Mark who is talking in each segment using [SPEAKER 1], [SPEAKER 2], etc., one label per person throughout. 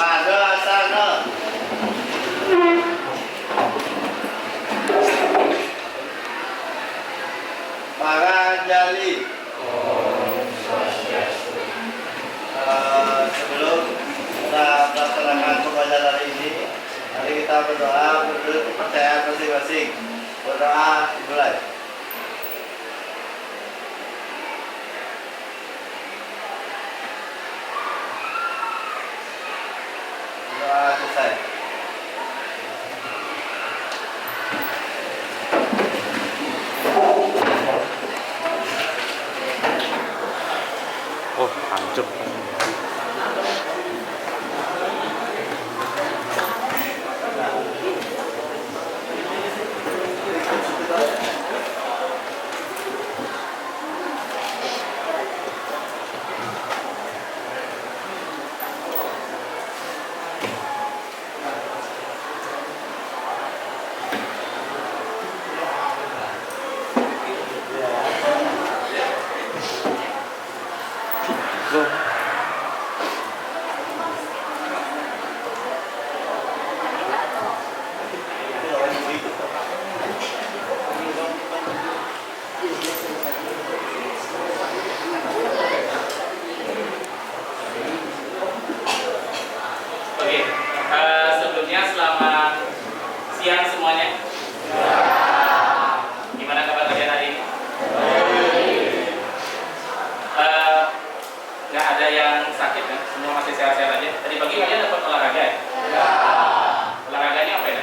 [SPEAKER 1] Pada sana. Paranjali. Sebelum kita melaksanakan pembelajaran ini, mari kita berdoa menurut kepercayaan masing-masing. Berdoa dimulai. Doa selesai.
[SPEAKER 2] Oh, hancur.
[SPEAKER 3] Sebelumnya selamat siang semuanya. Gimana kabar kalian hari ini? Nggak ada yang sakit kan? Semua masih sehat-sehat aja. Tadi pagi kalian dapat olahraga ya? Olahraganya apa ya?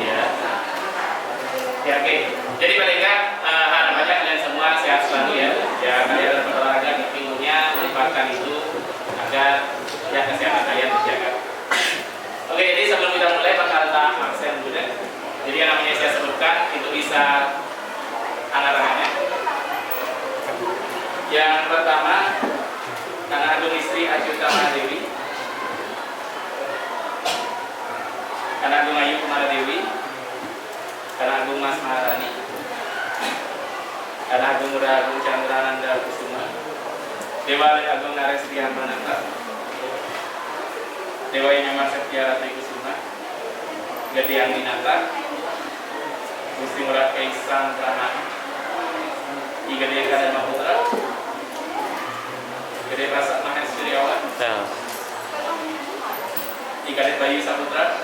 [SPEAKER 3] Iya. Ya, oke. Jadi paling nggak harapannya kalian semua sehat selalu ya. Ya, kalian dapat olahraga di minggunya, manfaatkan itu agar ya kesehatan kalian terjaga. Oke, jadi sebelum kita mulai bakal tak absen dulu deh. Jadi yang namanya saya sebutkan itu bisa anggarannya. Yang pertama, Tanah Agung Istri Ajuta Mahadewi, Tanah Agung Ayu Kumaradewi, Tanah Agung Mas Maharani, Tanah Agung Murah Agung Chandrananda Kusuma, Dewa Agung Nares Prihambanata, Dewa Nyamar Setia Ratri Kusuma, Gede Aminata, Gusti Murad Kaisang Pramana, I Gede Kadama Putra, Gede Prasak Mahes Suriawan, I Gede Bayu Saputra,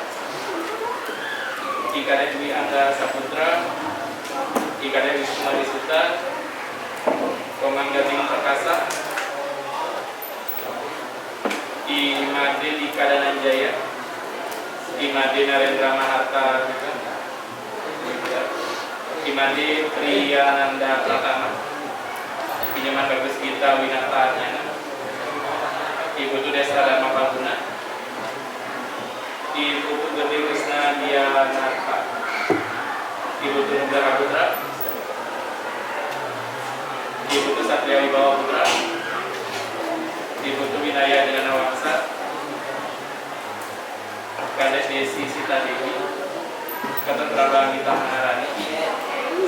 [SPEAKER 3] I Gede Dwi Angga Saputra, I Gede Wisnu Suta, Komang Gading Perkasa, Imade Dika Dananjaya, Imade Narendra Maharta, Imade Priyananda Pratama, Pinjaman Bagus Gita Winata Arnyana, Ibu Tu Desa Dharma Paguna, Ibu Tu Gede Krishna Dianata, Ibu Tu Nugara Putra, Ibu Tu Satria Wibawa Putra, Ibu Tu Winaya dengan Nawangsa, Kades Desi Sita Dewi, Kata Prabang Gita Maharani,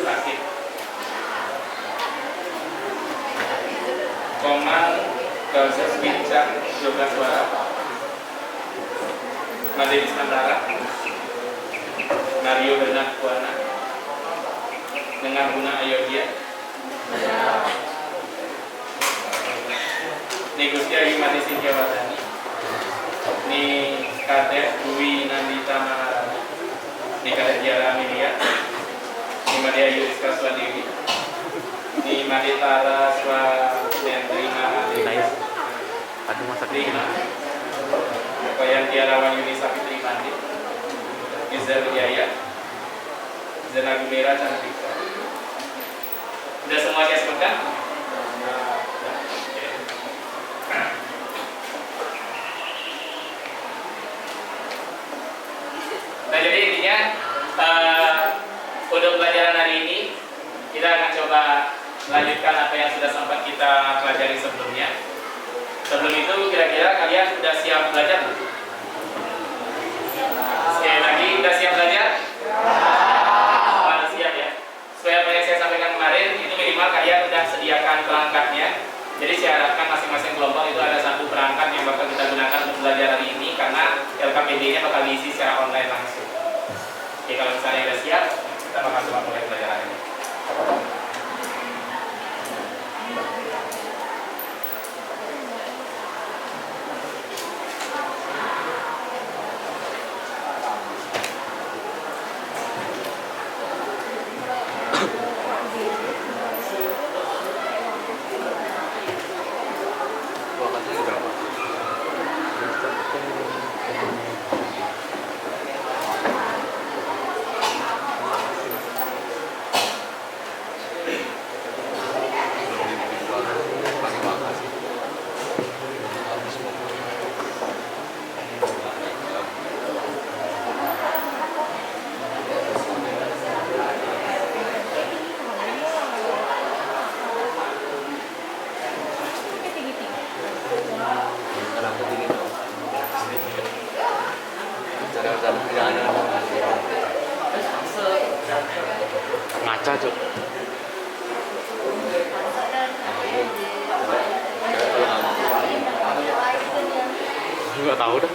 [SPEAKER 3] sakit. Komang Gauses Bincang Yoga Suara, Made Iskandara, Mario Bernard Kuana, dengan Guna Ayodhya, Ni Gusti Ayu Mati Sintiawatani, Ni Kadek Dwi Nandita Maharani, Ni Kadek Tiara Amelia, Ni Made Ayu Rizka Swadewi, Ni Made Tara Swadendri Mahadewi,
[SPEAKER 2] Aduh, masa
[SPEAKER 3] Rima, Koyan Tiarawan Yuni Sapitri Mandi, Izzah Wijaya, Zena Gumera Cantika. Sudah semua saya sebutkan? Nah, jadi intinya untuk pelajaran hari ini kita akan coba lanjutkan apa yang sudah sempat kita pelajari sebelumnya. Sebelum itu kira-kira kalian sudah siap belajar belum? Sekali lagi, sudah siap belajar? Siap ya. Supaya apa yang saya sampaikan kemarin itu minimal kalian sudah sediakan perangkatnya Jadi saya harapkan masing-masing kelompok itu ada satu perangkat yang bakal kita gunakan untuk belajar hari ini, karena LKPD-nya bakal diisi secara online langsung. Oke, kalau misalnya sudah siap, kita bakal coba mulai pelajaran ini.
[SPEAKER 2] Ngaca cuk. Nggak tahu dah.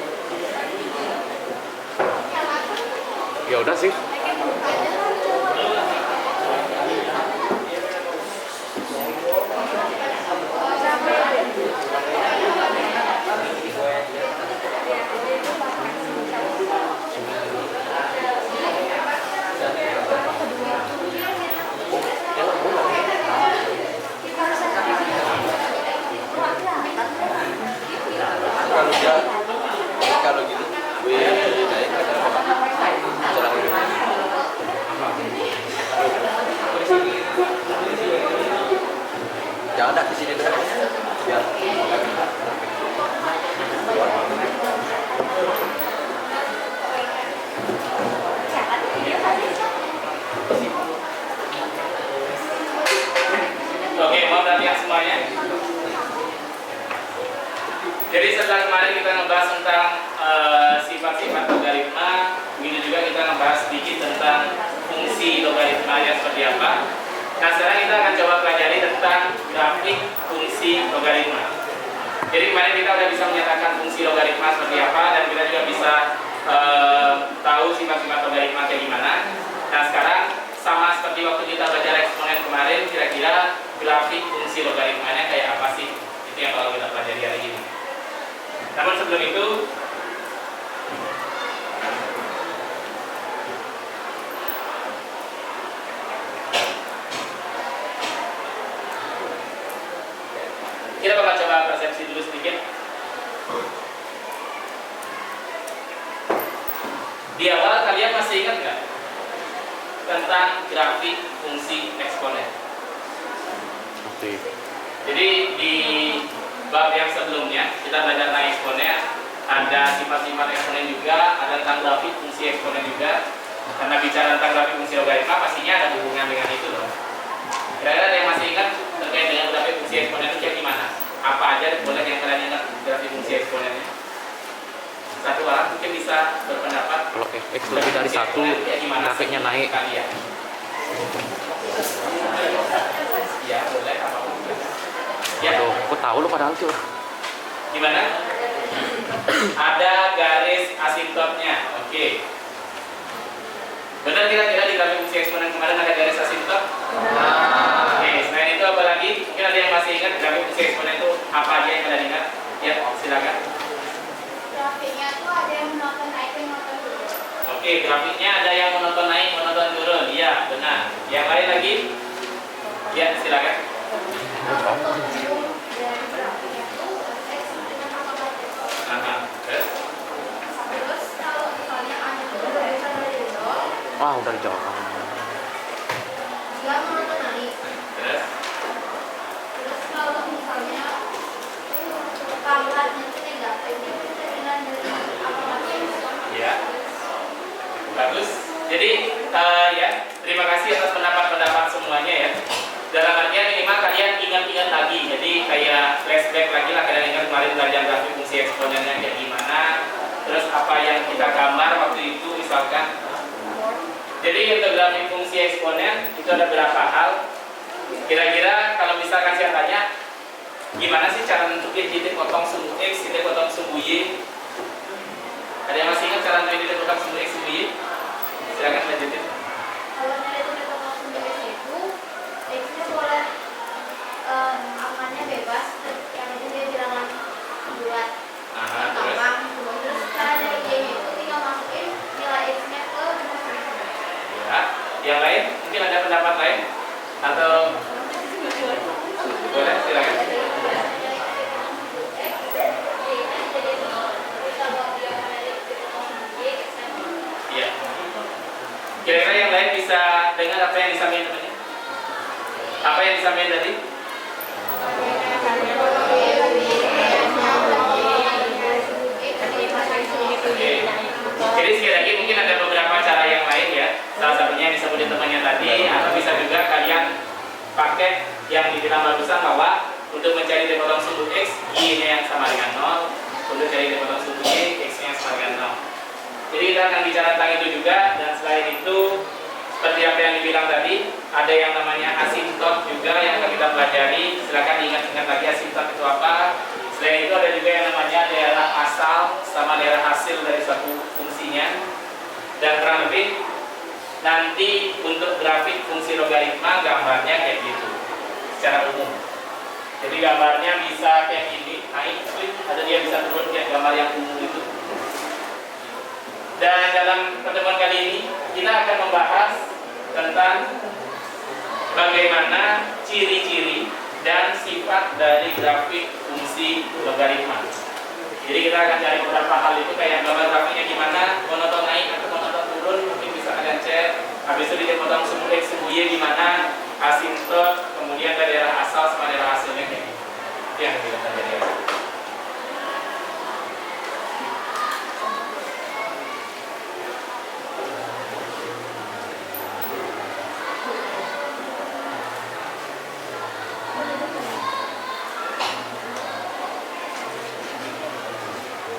[SPEAKER 2] Ya udah sih.
[SPEAKER 4] Kalau gitu, gue naik ke jangan dah di sini dah. Biar.
[SPEAKER 3] Oke, mau latihan semuanya. Jadi setelah kemarin kita ngebahas tentang sifat-sifat logaritma, begitu juga kita ngebahas sedikit tentang fungsi logaritma yang seperti apa. Nah, sekarang kita akan coba pelajari tentang grafik fungsi logaritma. Jadi kemarin kita udah bisa menyatakan fungsi logaritma seperti apa, dan kita juga bisa tahu sifat-sifat logaritma kayak gimana. Nah, sekarang sama seperti waktu kita belajar eksponen kemarin, kira-kira grafik fungsi logaritmanya kayak apa sih? Itu yang bakal kita pelajari hari ini. Namun sebelum itu, kita bakal coba persepsi dulu sedikit. Di awal kalian masih ingat nggak tentang grafik fungsi eksponen?
[SPEAKER 2] Oke.
[SPEAKER 3] Jadi di bab yang sebelumnya kita belajar tentang eksponen, ada sifat-sifat eksponen juga, ada tentang grafik fungsi eksponen juga. Karena bicara tentang grafik fungsi logaritma, pastinya ada hubungan dengan itu loh. Kira-kira ada yang masih ingat terkait dengan grafik fungsi eksponen itu kayak gimana? Apa aja boleh yang kalian ingat grafik fungsi eksponennya? Satu orang mungkin bisa berpendapat.
[SPEAKER 2] Kalau x lebih dari 1, grafiknya naik.
[SPEAKER 3] Kalian. Ya, boleh apapun. Ya.
[SPEAKER 2] Aduh, aku tahu lo padahal cuy.
[SPEAKER 3] Gimana? Ada garis asimptotnya. Oke. Benar kira-kira di grafik fungsi eksponen kemarin ada garis asimptot? Oke, selain itu apa lagi? Mungkin ada yang masih ingat grafik fungsi eksponen itu apa aja yang kalian ingat? Ya, silakan.
[SPEAKER 5] Grafiknya tuh ada yang monoton naik dan monoton turun.
[SPEAKER 3] Oke, grafiknya ada yang monoton naik, monoton turun. Iya, benar. Yang lain lagi? Ya, silakan.
[SPEAKER 5] Dari grafiknya tuh X dengan angka batas.
[SPEAKER 3] Terus?
[SPEAKER 5] Terus kalau misalnya ada perbedaan dari nol,
[SPEAKER 2] Wah, udah dijawab.
[SPEAKER 5] dia monoton naik.
[SPEAKER 3] Terus?
[SPEAKER 5] Terus kalau misalnya pangkatnya itu negatif, dia perbedaan dari angka batas.
[SPEAKER 3] Ya. Bagus. Jadi ya, terima kasih atas pendapat-pendapat semuanya ya. Dalam artian minimal kalian ingat-ingat lagi. Jadi kayak flashback lagi lah, kalian ingat kemarin belajar grafik fungsi eksponennya kayak gimana. Terus apa yang kita gambar waktu itu misalkan. Jadi untuk grafik fungsi eksponen itu ada berapa hal. Kira-kira kalau misalkan saya tanya, gimana sih cara nentuin titik potong sumbu X, titik potong sumbu Y? Ada yang masih ingat cara nentuin titik potong sumbu X, sumbu Y? Silakan lanjutin.
[SPEAKER 5] Kalau nyari titik potong sumbu X itu, X-nya boleh angkanya bebas, yang penting dia bilangan bulat.
[SPEAKER 3] Aha, terus?
[SPEAKER 5] Gampang. Terus cara dari Y-nya itu tinggal masukin nilai X-nya ke nomor satu.
[SPEAKER 3] Ya. Yang lain? Mungkin ada pendapat lain? Atau boleh silakan. Iya. Kira-kira yang lain bisa dengar apa yang disampaikan tadi? Apa yang disampaikan tadi? Oke. Jadi sekali lagi mungkin ada beberapa cara yang lain ya. Salah satunya yang disebutin temannya tadi, atau bisa juga kalian pakai yang dibilang barusan bahwa untuk mencari titik potong sumbu X, Y-nya yang sama dengan 0. Untuk cari titik potong sumbu Y, X-nya yang sama dengan 0. Jadi kita akan bicara tentang itu juga. Dan selain itu, seperti apa yang dibilang tadi, ada yang namanya asintot juga yang akan kita pelajari. Silakan diingat-ingat lagi asintot itu apa. Selain itu ada juga yang namanya daerah asal sama daerah hasil dari suatu fungsinya. Dan kurang lebih nanti untuk grafik fungsi logaritma gambarnya kayak gitu secara umum. Jadi gambarnya bisa kayak gini, naik, atau dia bisa turun kayak gambar yang umum itu. Dan dalam pertemuan kali ini kita akan membahas tentang bagaimana ciri-ciri dan sifat dari grafik fungsi logaritma. Jadi kita akan cari beberapa hal itu, kayak gambar grafiknya gimana, monoton naik atau monoton turun, mungkin bisa kalian cek. Habis itu dia potong sumbu X, sumbu Y gimana, asintot, kemudian dari daerah asal sama daerah hasilnya kayak gitu. Itu yang kita pelajari.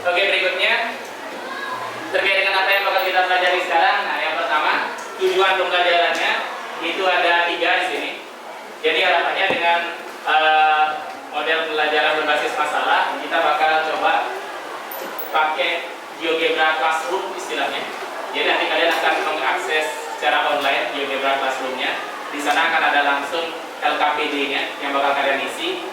[SPEAKER 3] Oke, berikutnya terkait dengan apa yang bakal kita pelajari sekarang. Nah, yang pertama, tujuan pembelajarannya itu ada 3 di sini. Jadi harapannya dengan model pembelajaran berbasis masalah, kita bakal coba pakai GeoGebra Classroom istilahnya. Jadi nanti kalian akan mengakses secara online GeoGebra Classroom-nya. Di sana akan ada langsung LKPD-nya yang bakal kalian isi.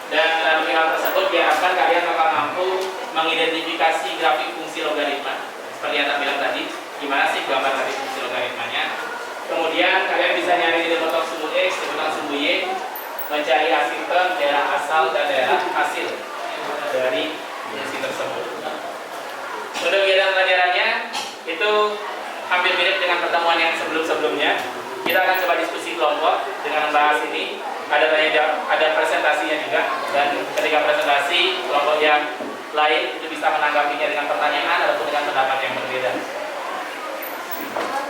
[SPEAKER 3] Dan melalui hal tersebut diharapkan kalian bakal mampu mengidentifikasi grafik fungsi logaritma. Seperti yang tak bilang tadi, gimana sih gambar grafik fungsi logaritmanya. Kemudian kalian bisa nyari titik potong sumbu X, titik potong sumbu Y, mencari asintot, daerah asal, dan daerah hasil dari fungsi tersebut. Untuk kegiatan pelajarannya itu hampir mirip dengan pertemuan yang sebelum-sebelumnya. Kita akan coba diskusi kelompok dengan membahas ini. Ada tanya jawab, ada presentasinya juga, dan ketika presentasi kelompok yang lain itu bisa menanggapinya dengan pertanyaan ataupun dengan pendapat yang berbeda.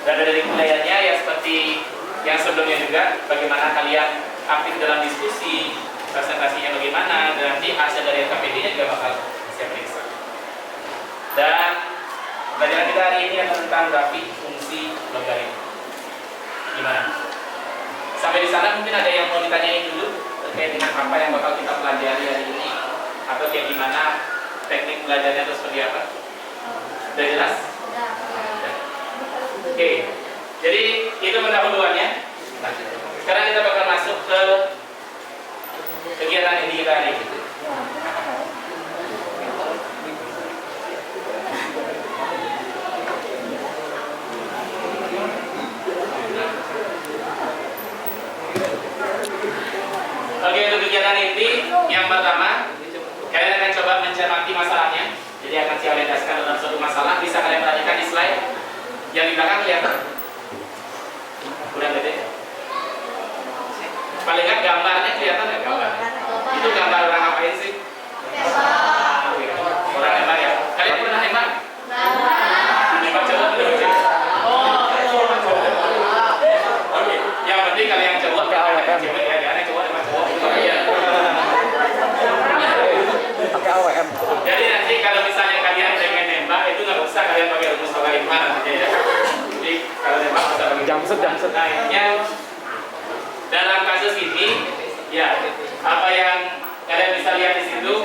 [SPEAKER 3] Dan dari penilaiannya ya seperti yang sebelumnya juga, bagaimana kalian aktif dalam diskusi, presentasinya bagaimana, dan nanti hasil dari LKPD-nya juga bakal saya periksa. Dan pelajaran kita hari ini adalah tentang grafik fungsi logaritma. Gimana? Sampai di sana mungkin ada yang mau ditanyain dulu terkait dengan apa yang bakal kita pelajari hari ini, atau kayak gimana teknik belajarnya atau seperti apa? Sudah jelas? Oke, jadi itu pendahuluannya. Nah, sekarang kita bakal masuk ke kegiatan ini kita hari ini. Oke, untuk kegiatan inti yang pertama, kalian akan coba mencermati masalahnya. Jadi akan saya orientasikan dalam suatu masalah. Bisa kalian perhatikan di slide yang di belakang kelihatan. Udah gede. Paling nggak gambarnya kelihatan nggak gambar? Itu gambar orang ngapain sih? Orang nembak ya. Kalian pernah nembak? Nembak cowok betul sih. Oke, yang penting kalian cowok pakai cewek ya, jangan cowok nembak cowok.
[SPEAKER 2] Pakai AWM.
[SPEAKER 3] Jadi nanti kalau misalnya kalian pengen nembak itu nggak usah kalian pakai rumus logaritma nanti ya. Jadi kalau nembak usah pakai
[SPEAKER 2] Jamset.
[SPEAKER 3] Nah, dalam kasus ini ya apa yang kalian bisa lihat di situ,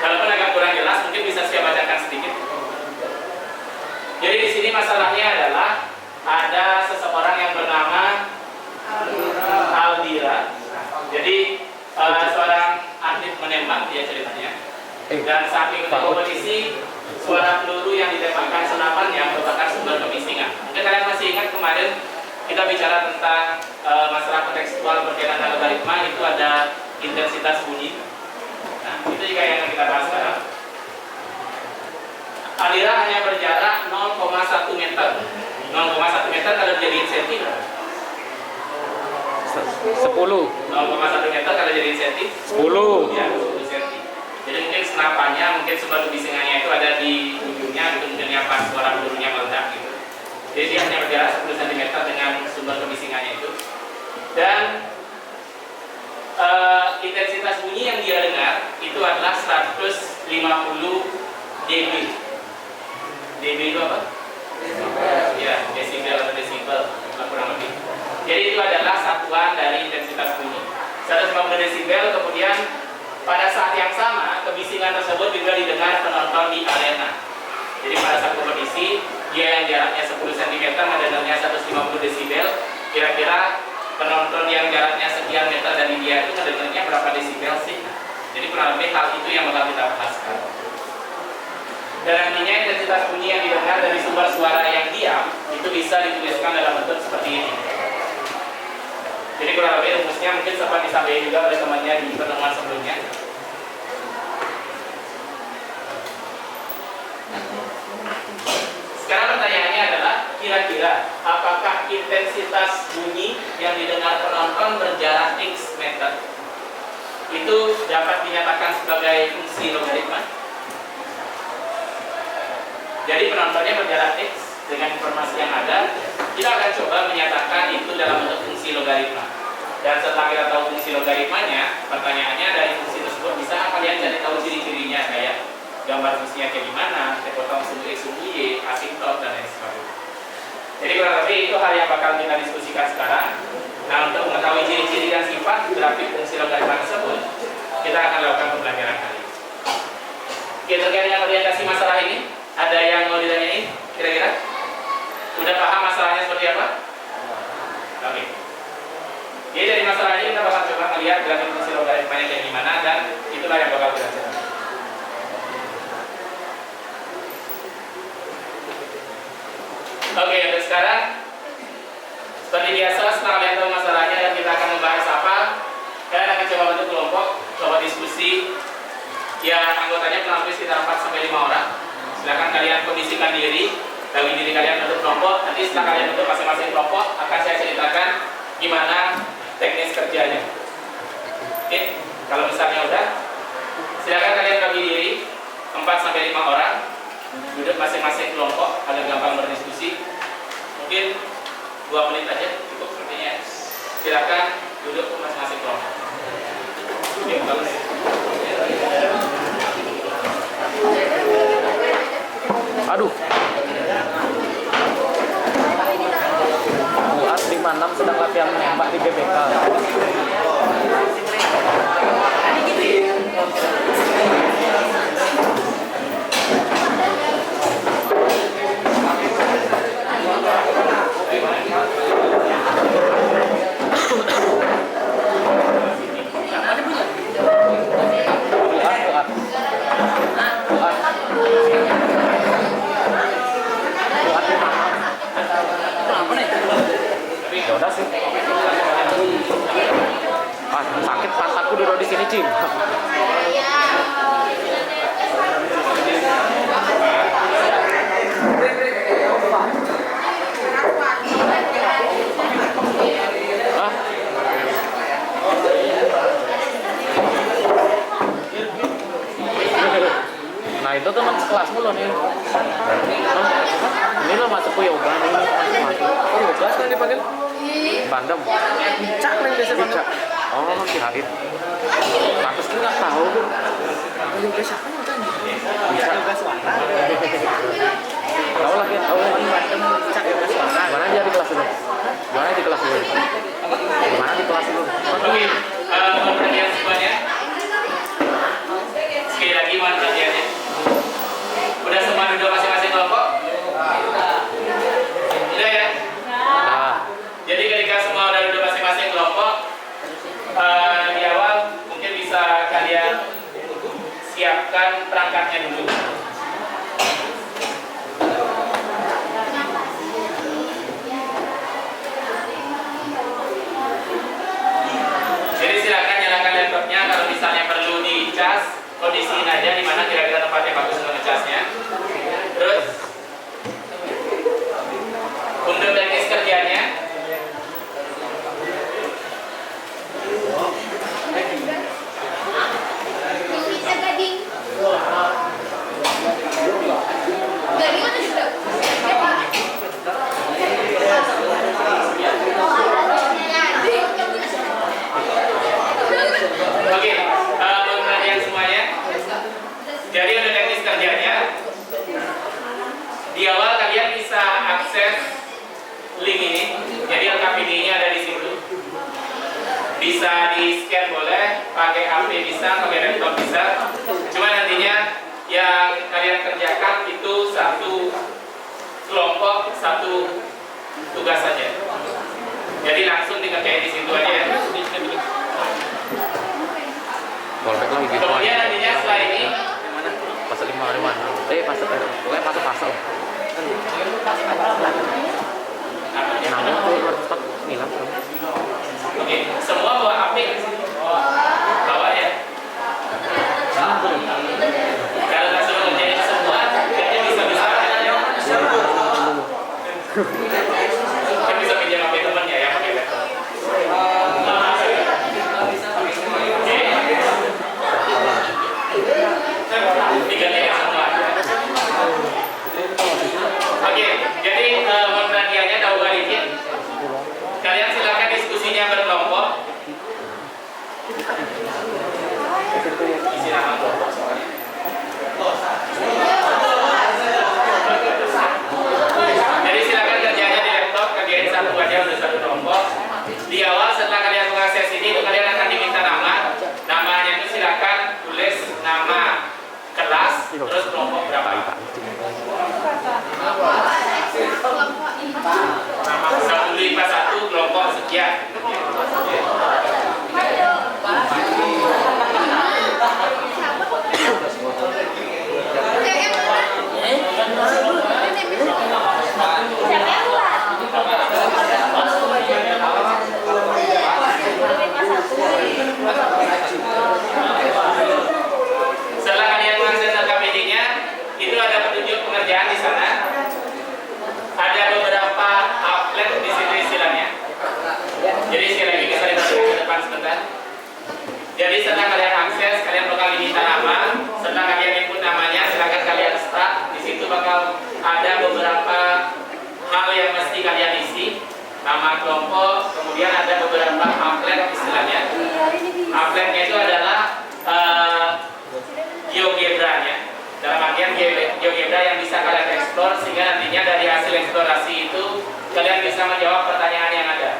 [SPEAKER 3] walaupun agak kurang jelas, mungkin bisa saya bacakan sedikit. Jadi di sini masalahnya adalah ada seseorang yang bernama Aldira. Jadi seorang atlet menembak dia ceritanya. Dan saat mengikuti kompetisi, suara peluru yang ditembakkan senapan yang merupakan sumber kemisingan. Mungkin kalian masih ingat kemarin kita bicara tentang masalah kontekstual berkaitan dengan logaritma, itu ada intensitas bunyi. Nah, itu juga yang kita bahas sekarang. Aldira hanya berjarak 0,1 meter. 0,1 meter kalau dijadiin senti berapa?
[SPEAKER 2] 10.
[SPEAKER 3] 0,1 meter kalau jadiin senti?
[SPEAKER 2] 10.
[SPEAKER 3] Ya, 10 senti. Jadi mungkin senapannya, mungkin sumber kebisingannya itu ada di ujungnya, gitu, mungkin ya pas suara pelurunya meledak gitu. Jadi dia hanya berjarak 10 cm dengan sumber kebisingannya itu. Dan intensitas bunyi yang dia dengar itu adalah 150 dB. dB itu apa? Ya, desibel atau desibel, kurang lebih. Jadi itu adalah satuan dari intensitas bunyi. 150 desibel, kemudian pada saat yang sama, kebisingan tersebut juga didengar penonton di arena. Jadi pada saat kompetisi, dia yang jaraknya 10 cm mendengarnya 150 desibel. Kira-kira penonton yang jaraknya sekian meter dari dia itu mendengarnya berapa desibel sih? Jadi kurang lebih hal itu yang bakal kita bahas sekarang. Dan nantinya intensitas bunyi yang didengar dari sumber suara yang diam itu bisa dituliskan dalam bentuk seperti ini. Jadi kurang lebih rumusnya mungkin sempat disampaikan juga oleh temannya di pertemuan sebelumnya. Sekarang pertanyaannya adalah, kira-kira apakah intensitas bunyi yang didengar penonton berjarak X meter itu dapat dinyatakan sebagai fungsi logaritma? Jadi penontonnya berjarak X dengan informasi yang ada, kita akan coba menyatakan itu dalam bentuk fungsi logaritma. Dan setelah kita tahu fungsi logaritmanya, pertanyaannya dari fungsi tersebut bisa kalian cari tahu ciri-cirinya, kayak gambar fungsinya kayak gimana, potong sumbu X, sumbu Y, asintot, dan lain sebagainya. Jadi kurang lebih itu hal yang bakal kita diskusikan sekarang. Nah, untuk mengetahui ciri-ciri dan sifat grafik fungsi logaritma tersebut, kita akan lakukan pembelajaran kali ini. Oke, terkait dengan orientasi masalah ini, ada yang mau ditanyain kira-kira? Udah paham masalahnya seperti apa? Oke. Jadi dari masalah ini kita bakal coba melihat grafik fungsi logaritmanya kayak gimana, dan itulah yang bakal kita cari. Oke, untuk sekarang seperti biasa, setelah kalian tahu masalahnya dan kita akan membahas apa, kalian akan coba bentuk kelompok, coba diskusi. Ya, anggotanya kurang lebih sekitar 4-5 orang. Silakan kalian kondisikan diri, bagi diri kalian bentuk kelompok. Nanti setelah kalian bentuk masing-masing kelompok, akan saya ceritakan gimana teknis kerjanya. Oke, kalau misalnya udah, silakan kalian bagi diri 4-5 orang, duduk masing-masing kelompok agar gampang berdiskusi. Mungkin 2 menit aja cukup sepertinya. Silakan duduk masing-masing kelompok. Oke, bagus.
[SPEAKER 2] Aduh. Buat 56 sedang latihan menembak di GBK. Ya udah sih. Ah, sakit pantatku duduk di sini, Cim. Hah? Nah, itu teman sekelasmu loh nih. Ini lo masuk ke yoga nih, masuk. Oh, yoga kan dipanggil? Bandem. Cak yang biasa panggil. Oh, kirain. Pantes tuh nggak tahu. Yoga siapa yang tanya? Bisa yoga suara. Tahu lagi, tahu lagi. Bandem cak yoga suara. Mana dia di kelas dulu? Mana di kelas dulu? Mana di kelas dulu?
[SPEAKER 3] Oke, pertanyaan semuanya. kalian siapkan perangkatnya dulu. Jadi silakan nyalakan laptopnya. Kalau misalnya perlu dicas, kondisiin aja di mana kira-kira tempat yang bagus untuk ngecasnya. Terus untuk teknis kerjanya,
[SPEAKER 5] Bisa gading. Gading mana sudah?
[SPEAKER 3] oke, untuk kalian semuanya. Jadi untuk teknis kerjanya, di awal kalian bisa akses link ini. Jadi LKPD-nya ada di situ. Bisa di scan boleh, pakai HP bisa, pakai laptop bisa. Cuma nantinya yang kalian kerjakan itu satu kelompok, satu tugas saja. Jadi langsung dikerjain di situ aja ya.
[SPEAKER 2] Wallpack lagi gitu.
[SPEAKER 3] Kemudian nantinya setelah ini
[SPEAKER 2] Pasal 5 pokoknya pasal. Nanggung tuh 200 ngilang.
[SPEAKER 3] oke, semua bawa HP. Bawa ya. Kalau langsung ngerjain semua, kayaknya bisa-bisa aja. Kan bisa pinjam HP temannya yang pakai laptop. Digantikan semua. Oke, jadi mohon perhatiannya tahu balikin. Kalian silakan diskusinya berkelompok. Isi nama kelompok soalnya. Jadi silakan kerjanya di laptop, kerjain satu aja untuk satu kelompok. Di awal setelah kalian mengakses ini, itu kalian akan diminta nama. Namanya itu silakan tulis nama kelas, terus kelompok berapa. Nama 151 kelompok sekian. Setelah kalian mengakses LKPD-nya, itu ada petunjuk pengerjaan di sana. Ada beberapa outlet di situ istilahnya. Jadi sekali lagi bisa dibaca ke depan sebentar. Jadi setelah kalian akses, kalian bakal diminta nama. Setelah kalian input namanya, silakan kalian start. Di situ bakal ada beberapa hal yang mesti kalian isi. Nama kelompok, kemudian ada beberapa outlet istilahnya. Outletnya itu adalah GeoGebra-nya. Dalam artian GeoGebra yang bisa kalian eksplor, sehingga nantinya dari hasil eksplorasi itu kalian bisa menjawab pertanyaan yang ada.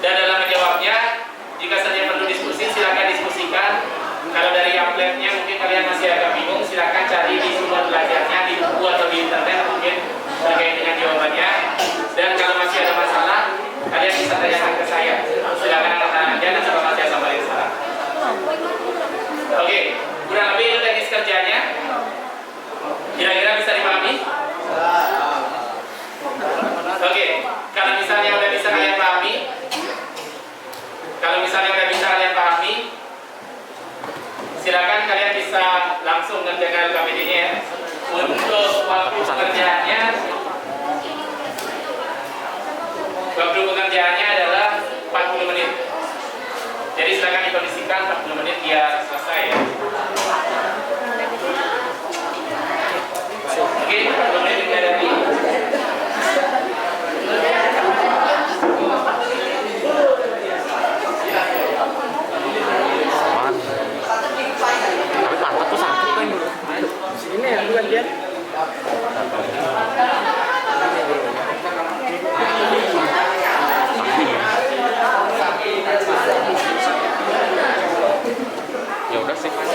[SPEAKER 3] Dan dalam menjawabnya, jika saja perlu diskusi, silakan diskusikan. Kalau dari outletnya mungkin kalian masih agak bingung, silakan cari di sumber belajarnya, di buku atau di internet mungkin terkait dengan jawabannya. Dan kalau masih ada masalah, kalian bisa tanyakan ke saya. Silakan angkat tangan aja dan coba saya sampaikan sekarang. Oke, kurang lebih itu teknis kerjanya. Kira-kira bisa dipahami? Oke, kalau misalnya udah bisa kalian pahami, silakan kalian bisa langsung ngerjakan LKPD-nya ya. Untuk waktu pengerjaannya adalah 40 menit. Jadi silakan dikondisikan 40 menit biar selesai ya. Oke, 40 menit dihadapi.
[SPEAKER 2] Tapi pantat tuh sakit kan. Sini ya bukan dia. Ya udah sih.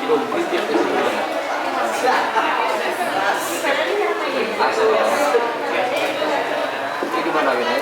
[SPEAKER 2] Ini gimana ini?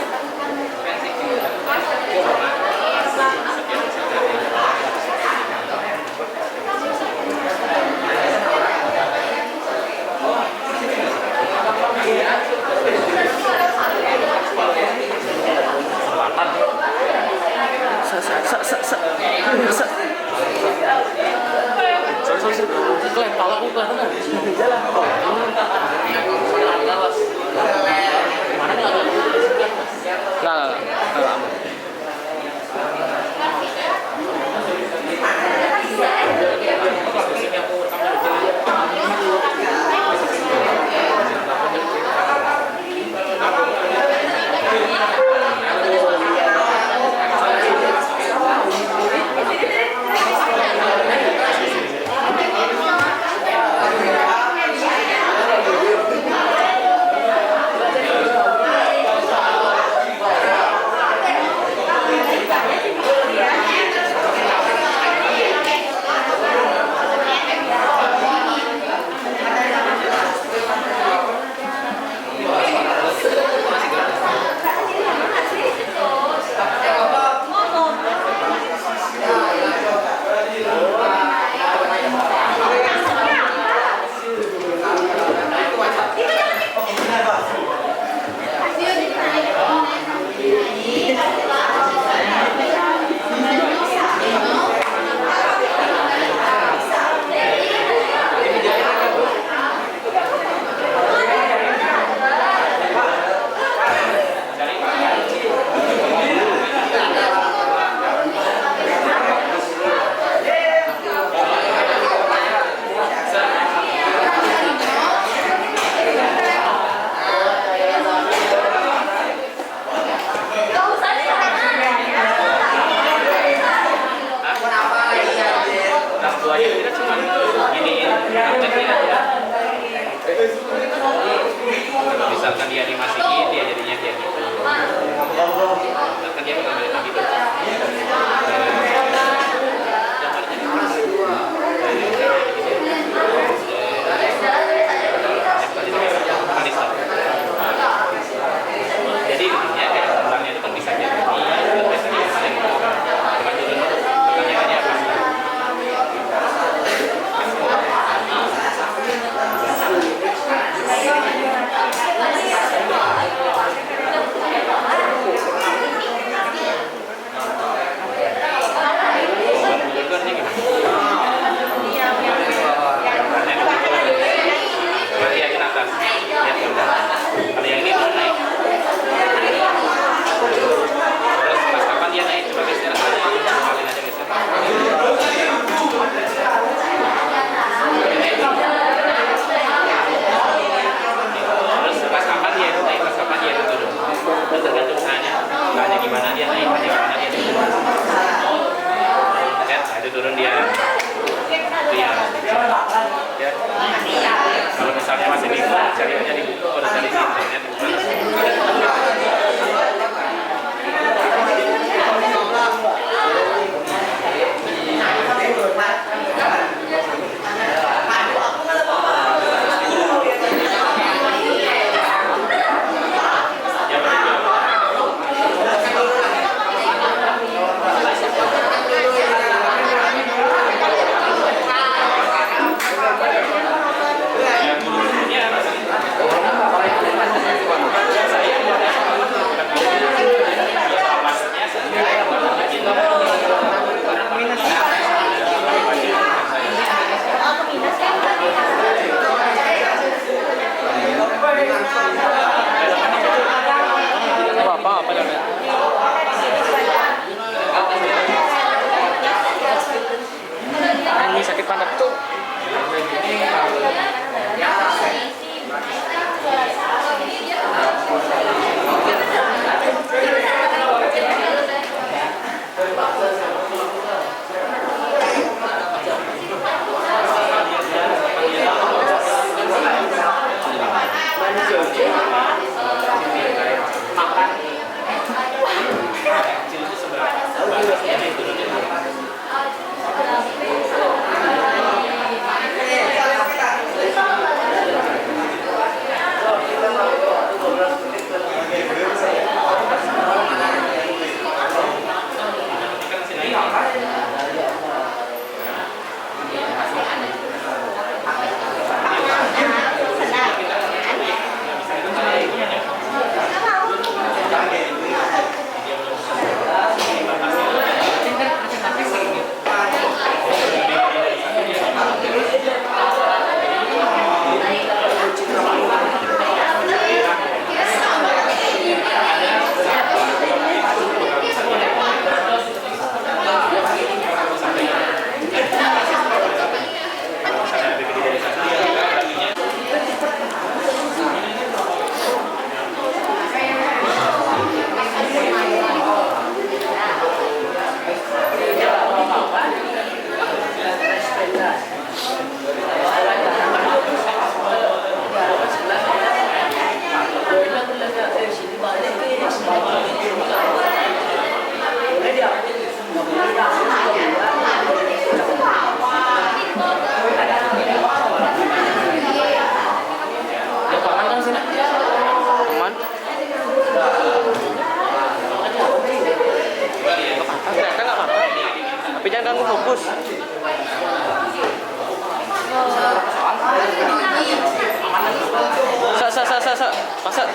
[SPEAKER 2] masa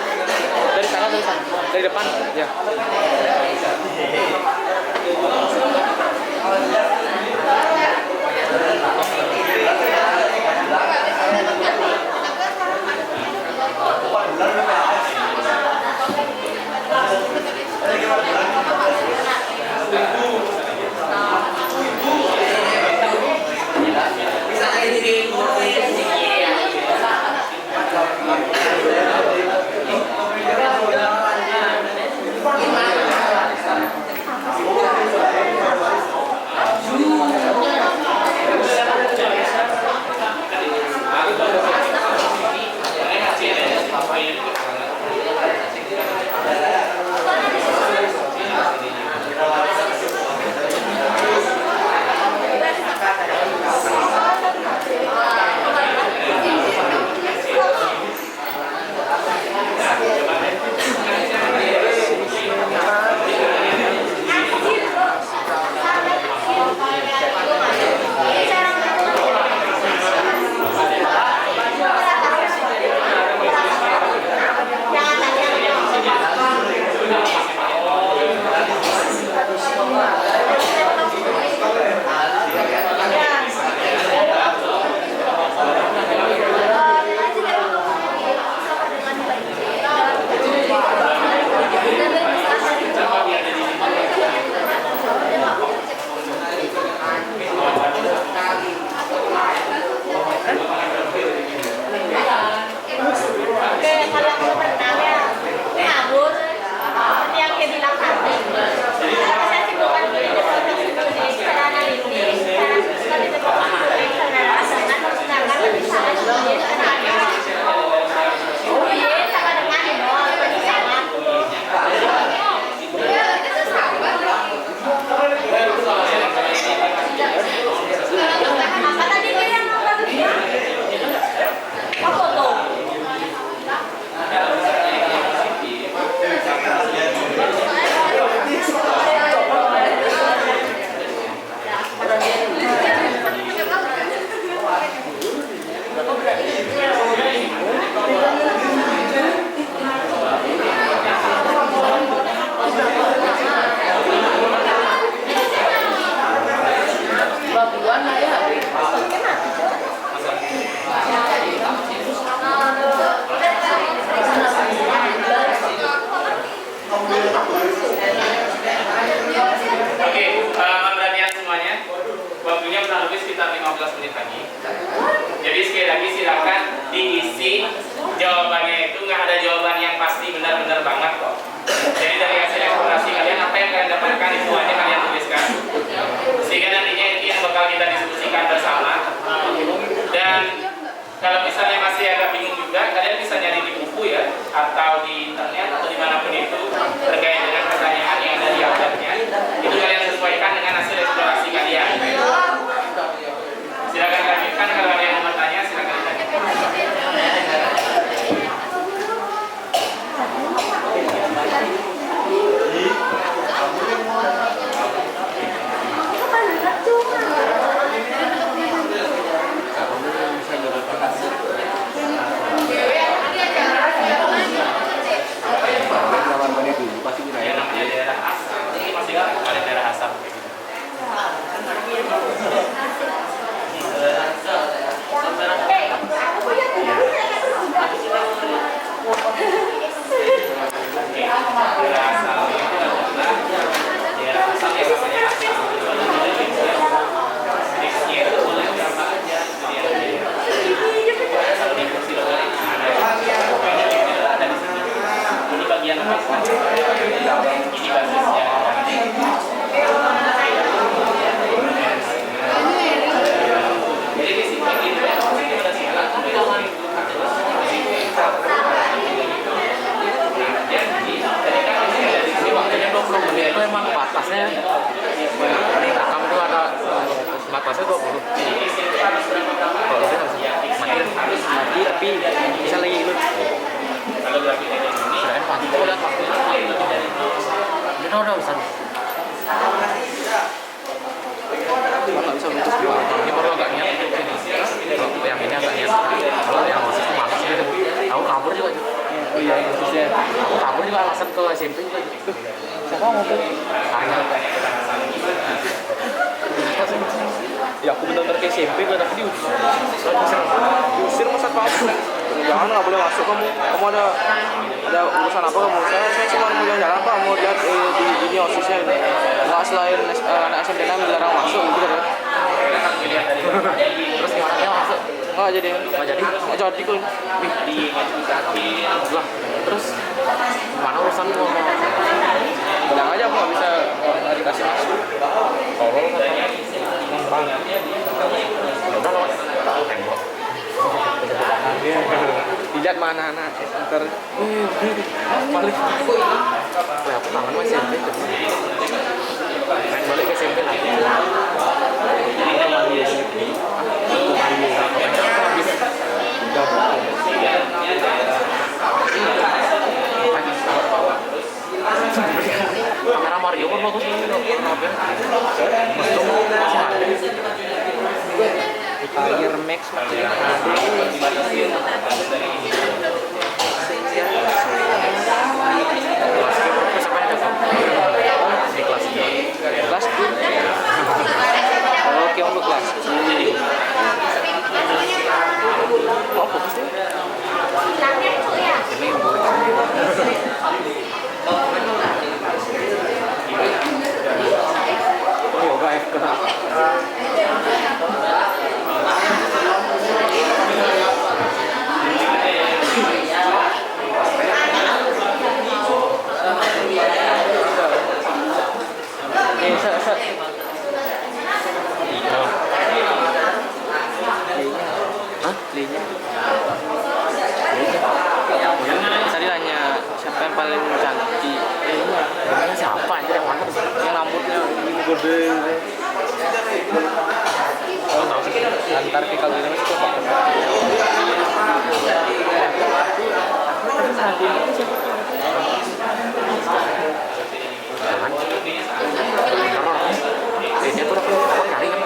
[SPEAKER 2] dari sana dari depan ya.
[SPEAKER 3] Jawabannya itu nggak ada jawaban yang pasti benar-benar banget kok. Jadi dari hasil eksplorasi kalian, apa yang kalian dapatkan itu aja kalian tuliskan. Sehingga nantinya ini yang bakal kita diskusikan bersama. Dan kalau misalnya masih agak bingung juga, kalian bisa nyari di buku ya, atau di internet atau dimanapun itu terkait dengan pertanyaan yang ada di abjadnya. Itu kalian sesuaikan dengan hasil eksplorasi kalian. Silakan lanjutkan, kalau ada yang mau bertanya silakan ditanyakan. Ya namanya daerah asam, ini masih ada daerah asam kayak gitu.
[SPEAKER 2] Itu emang batasnya kamu tuh ada batasnya 20. Kalau udah mati tapi bisa lagi ikut.
[SPEAKER 3] Kalau grafiknya ini
[SPEAKER 2] Keren pasti udah pasti. Udah besar. Kalau bisa bentuk dua, ini baru agak niat. Kalau yang ini agak niat. Kalau yang masih itu malas gitu. Aku kabur juga. iya maksudnya kamu juga alasan ke SMP juga gitu. Siapa mau tuh? Arya. Ya aku benar-benar ke SMP gue tapi diusir masa kamu. Jangan nggak boleh masuk kamu. Kamu ada urusan apa kamu? Saya cuma mau jalan-jalan pak. Mau lihat di ini osisnya ini. Nggak selain anak SMP yang dilarang masuk gitu kan? Terus gimana dia masuk? Nggak jadi. Nggak jadi. Nggak jadi kan? Lah terus mana urusanmu sama? Bilang aja aku nggak bisa dikasih masuk. Tolong katanya. Bang. Udah lewat tembok. Dilihat mana anak ntar balik. Lah aku kangen masih SMP tuh. Main balik ke SMP lagi. Kamera Mario kan bagus nih. Tiger Max maksudnya kelas oke untuk kelas oh fokus tuh ini oh yoga FK Tadi nanya siapa yang paling cantik? Siapa aja yang mana? Yang rambutnya ini gede. Oh tahu sih. Antar ke kalau ini coba. Ini tuh aku cari kan.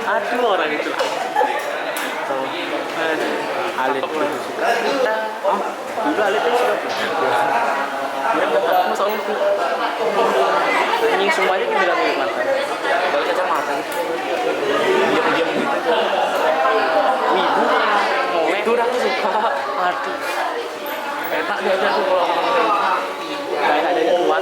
[SPEAKER 2] Aduh orang itu lah. Alit itu suka. Oh, dulu Alit itu suka. Ya, soalnya itu anjing semuanya dibilang mantan. Kalau caca mata, diam-diam gitu. Wibu, itu udah aku suka. Aduh, enak dia aja tuh kalau orang kayak ada tuan.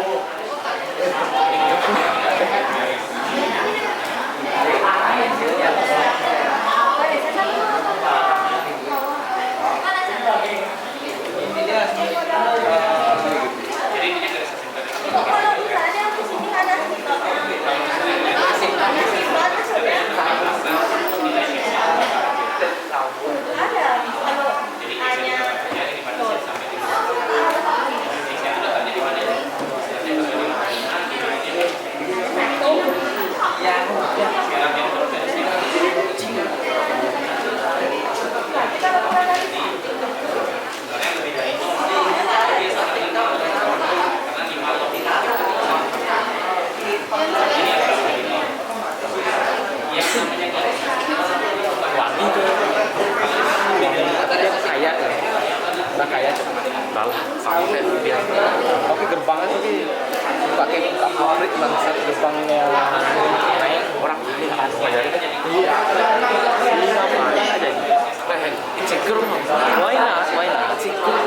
[SPEAKER 2] Sampai dia tapi gerbangnya sih pakai buka pabrik bangsat gerbangnya naik orang ini apa ya iya ini ngapain aja insecure why not insecure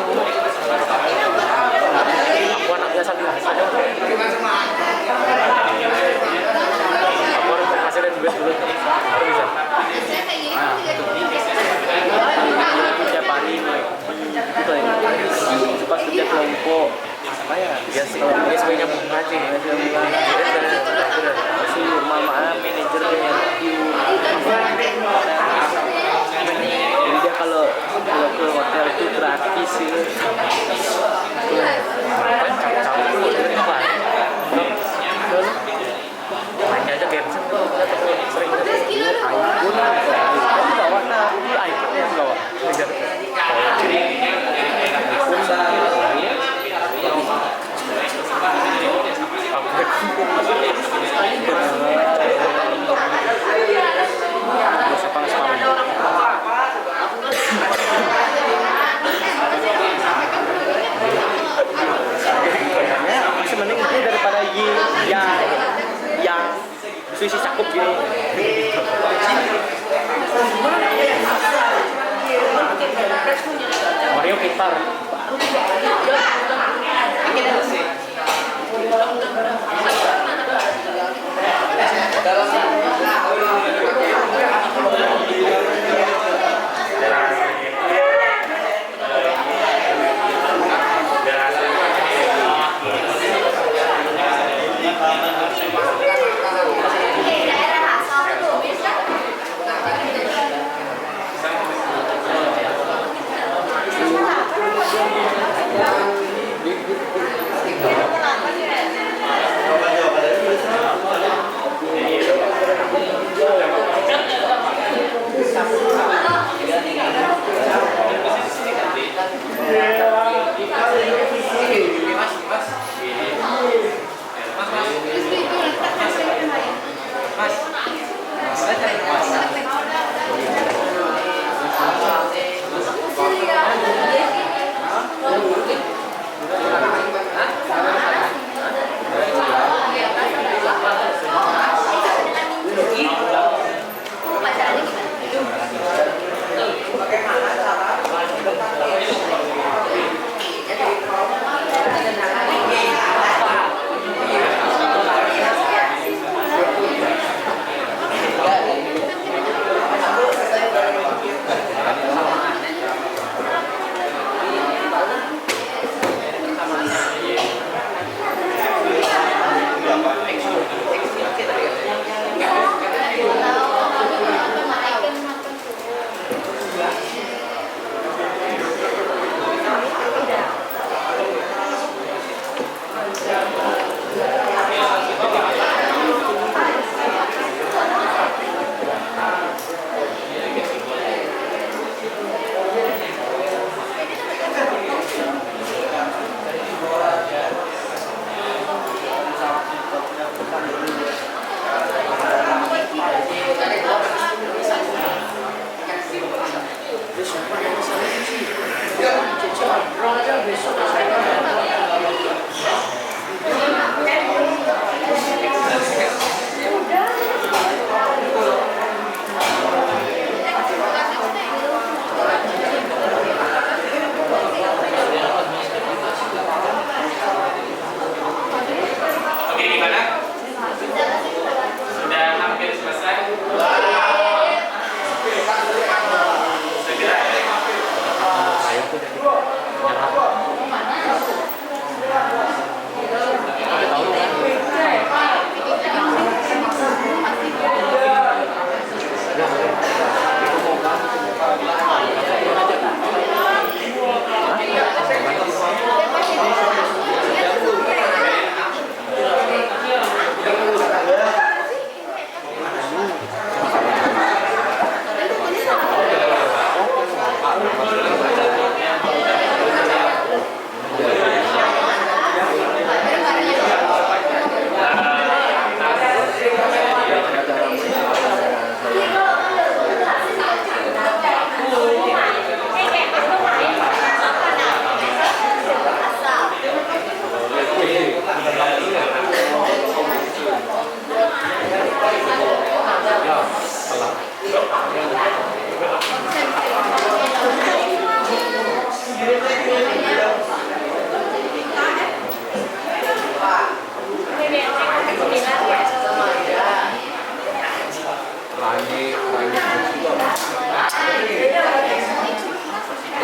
[SPEAKER 2] aku anak biasa aja aku harus menghasilkan duit dulu baru bisa tiap hari itu pas kerja kelompok apa ya dia sebenarnya bunga sih si mama manajer dia jadi dia kalau ke hotel itu gratis sih campur dari apa hanya aja bensin sering iPhone bawa iPhone-nya bawa masih mending itu daripada yang suisi cakup gini. Mario pintar.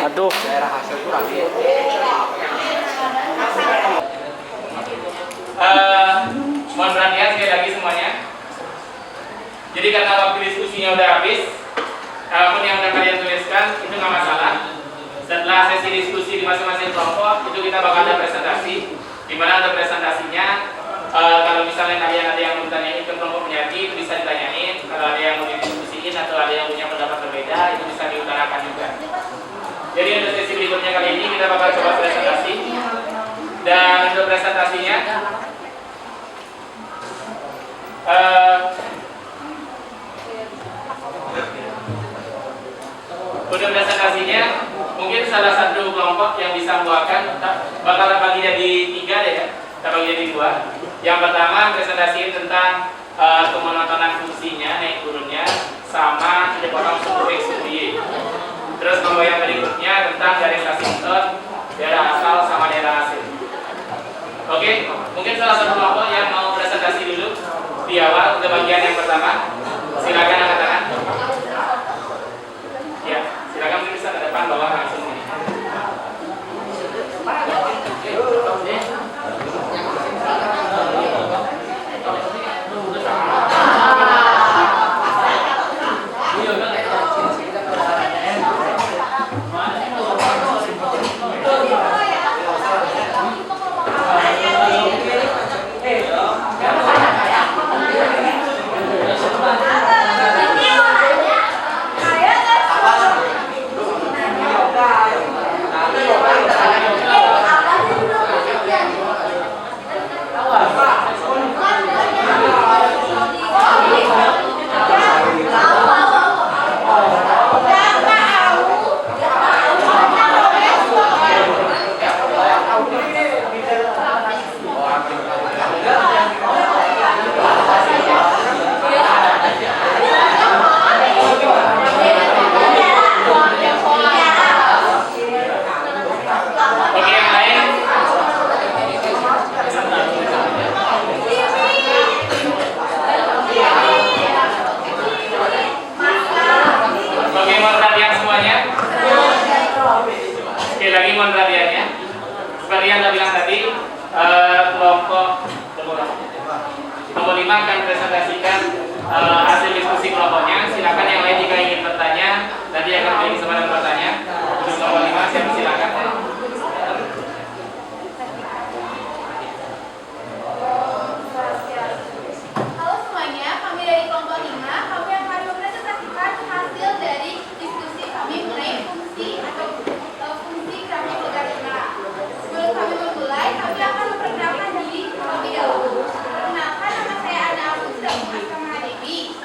[SPEAKER 2] Aduh,
[SPEAKER 4] Daerah hasil itu lagi.
[SPEAKER 3] Mohon perhatian sekali lagi semuanya. Jadi karena waktu diskusinya udah habis, apapun yang udah kalian tuliskan itu nggak masalah. Setelah sesi diskusi di masing-masing kelompok itu kita bakal ada presentasi, di mana ada presentasinya. Kalau misalnya kalian ada yang mau ditanyain ke kelompok penyati itu bisa ditanyain. Kalau ada yang mau didiskusiin atau ada yang punya pendapat berbeda itu bisa diutarakan juga. Jadi untuk sesi berikutnya kali ini kita bakal coba presentasi. Dan untuk presentasinya untuk presentasinya mungkin salah satu kelompok yang bisa membawakan bakal bagi jadi 3 deh ya. Kita bagi jadi 2. Yang pertama presentasi tentang kemonotonan fungsinya, naik turunnya, sama tidak potong suku X suku Y. Terus kelompok yang berikutnya tentang garis asinton, daerah asal sama daerah hasil. Oke, mungkin salah satu kelompok yang mau presentasi dulu di awal untuk bagian yang pertama. Silakan angkat tangan. Ya, silakan mungkin bisa ke depan bawah langsung. Seperti yang saya bilang tadi, kelompok nomor 5 akan presentasikan hasil diskusi kelompoknya. Silakan yang lain jika ingin bertanya, nanti akan beri kesempatan bertanya. Untuk nomor 5 siapa silakan.
[SPEAKER 5] Halo semuanya, kami dari kelompok 5. Kami akan mempresentasikan hasil dari diskusi kami mengenai fungsi atau fungsi grafik logaritma. Sebelum kami memulai, kami akan memperkenalkan diri terlebih dahulu. Kenalkan, nama saya Ana Agus Asma Dewi.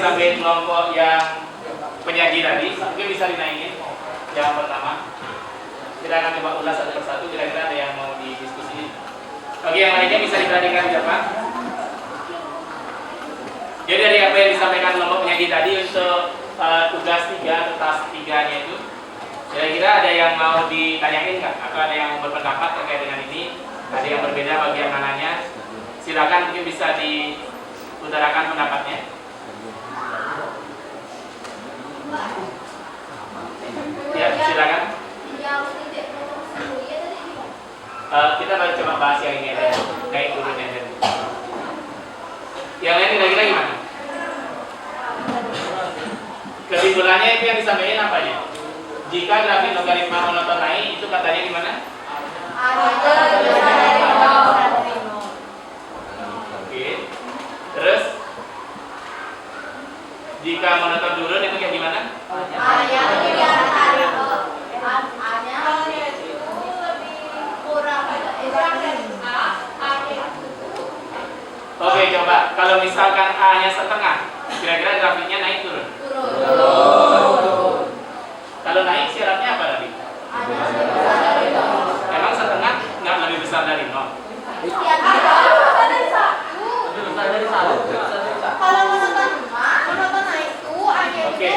[SPEAKER 3] sampai kelompok yang penyaji tadi, mungkin bisa dinaikin yang pertama. Kita akan coba ulas satu persatu, kira-kira ada yang mau didiskusi. Bagi yang lainnya bisa diperhatikan siapa? Jadi dari apa yang disampaikan kelompok penyaji tadi untuk tugas 3 atau task 3-nya itu, kira-kira ada yang mau ditanyain nggak? Atau ada yang berpendapat terkait dengan ini? Ada yang berbeda bagian mananya? Silakan, mungkin bisa diutarakan pendapatnya. Ya, silakan. Kita baru coba bahas yang ini aja, naik turunnya aja. Yang lain kira-kira gimana? Kesimpulannya itu yang disampaikan apanya? Jika grafik logaritma monoton naik, itu katanya gimana? Oke. Terus jika monoton turun itu kayak gimana? Oke, coba kalau misalkan A-nya setengah, kira-kira grafiknya naik turun? Kalau naik syaratnya apa tadi? Emang setengah nggak lebih besar dari 0? Oke,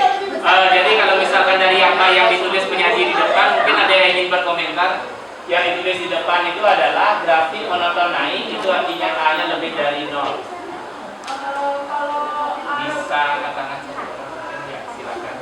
[SPEAKER 3] jadi kalau misalkan dari apa yang ditulis penyaji di depan, mungkin ada yang ingin berkomentar. Yang ditulis di depan itu adalah grafik monoton naik, itu artinya A-nya lebih dari 0. Bisa angkat tangan ya, silakan.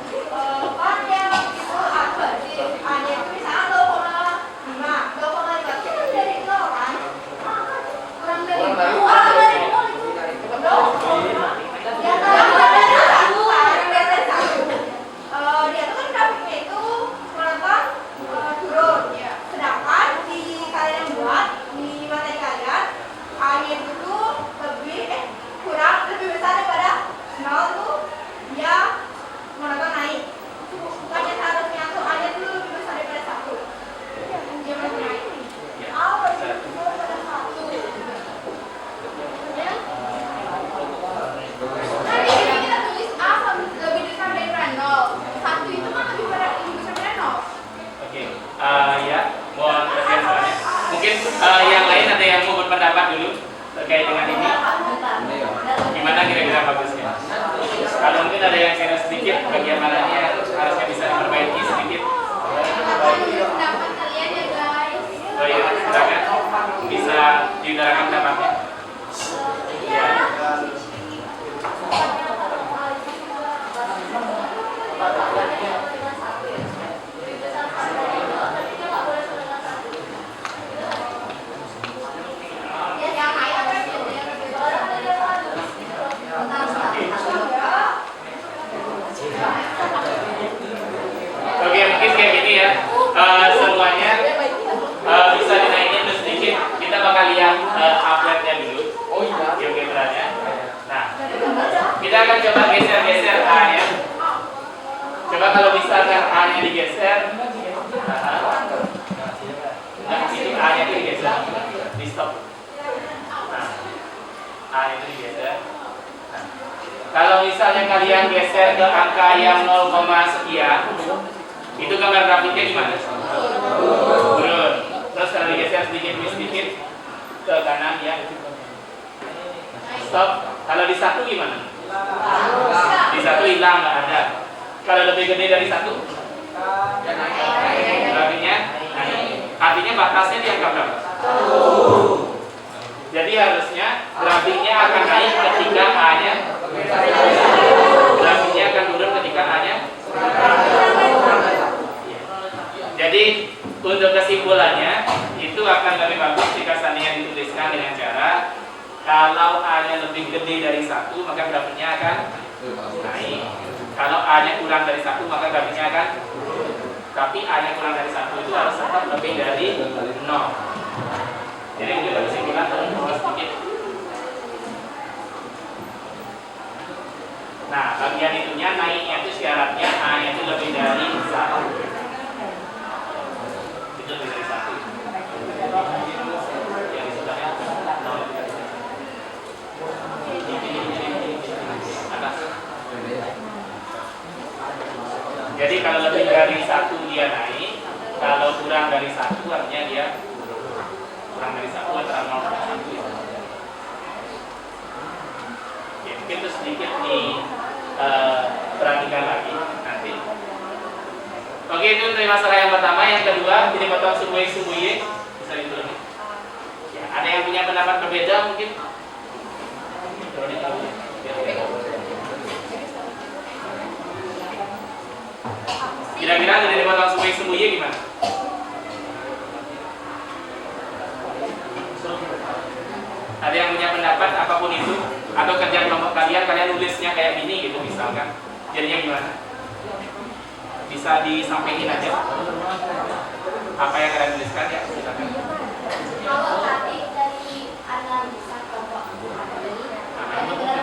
[SPEAKER 3] Yang lain ada yang mau berpendapat dulu terkait dengan ini? Gimana kira-kira bagusnya? Kalau mungkin ada yang serius sedikit, bagian mananya harusnya bisa diperbaiki sedikit. Oh iya, silakan. Bisa diutarakan pendapatnya. Ya. Oke, mungkin kayak gini ya. Semuanya bisa dinaikin terus sedikit. Kita bakal lihat uploadnya dulu. Oh iya. Geometranya. Nah, kita akan coba geser-geser A-nya. Coba kalau misalkan A-nya digeser, nah itu A-nya itu digeser, di stop. Nah, A-nya itu digeser. Nah, kalau misalnya kalian geser ke angka yang 0, sekian, itu gambar grafiknya gimana? Turun. Terus kalau digeser sedikit demi sedikit ke kanan ya. Stop. Kalau di 1 gimana? Di 1 hilang, nggak ada. Kalau lebih gede dari 1, grafiknya naik. Artinya batasnya di angka berapa? Jadi harusnya grafiknya akan naik ketika A-nya, grafiknya akan turun ketika A-nya. Jadi untuk kesimpulannya itu akan lebih bagus jika seandainya dituliskan dengan cara kalau A-nya lebih gede dari 1 maka grafiknya akan naik. Kalau A-nya kurang dari 1 maka grafiknya akan turun. Tapi A-nya kurang dari 1 itu harus tetap lebih dari 0. Jadi untuk kesimpulan turun sedikit. Nah, bagian itunya naiknya itu syaratnya A-nya itu lebih dari 1. Itu lebih dari 1. Yang di sebelahnya 0. Atas. Jadi kalau lebih dari 1 dia naik, kalau kurang dari 1 artinya dia kurang dari 1 antara 0,1 ya. Oke, mungkin itu sedikit perhatikan lagi nanti. Oke, itu dari masalah yang pertama. Yang kedua, jadi potong sumbu-sumbu bisa ditulis. Ya, ada yang punya pendapat berbeda mungkin? Kira-kira dari potong sumbu gimana? Ada yang punya pendapat apapun itu? Atau kerjaan kelompok kalian nulisnya kayak gini gitu misalkan, jadinya gimana? Bisa disampaikan aja apa yang kalian tuliskan ya, silakan.
[SPEAKER 5] Kalau tadi dari analisa kelompok tadi, yang benar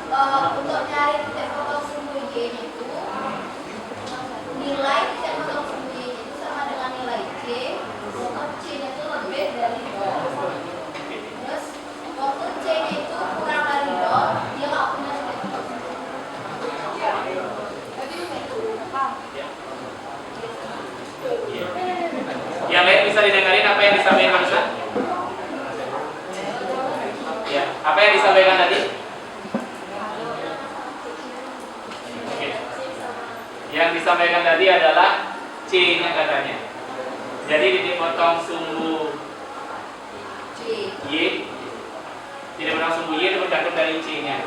[SPEAKER 5] bahwa untuk nyari titik potong sumbu Y-nya itu nilai titik potong sumbu Y-nya itu sama dengan nilai C, untuk C-nya itu lebih dari 0. Terus waktu C-nya itu kurang dari 0, dia nggak punya titik potong sumbu.
[SPEAKER 3] Yang lain bisa didengarin apa yang disampaikan barusan? Ya, apa yang disampaikan tadi? Oke. Yang disampaikan tadi adalah C-nya katanya. Jadi titik potong sumbu Y, titik potong sumbu Y itu bergantung dari C-nya.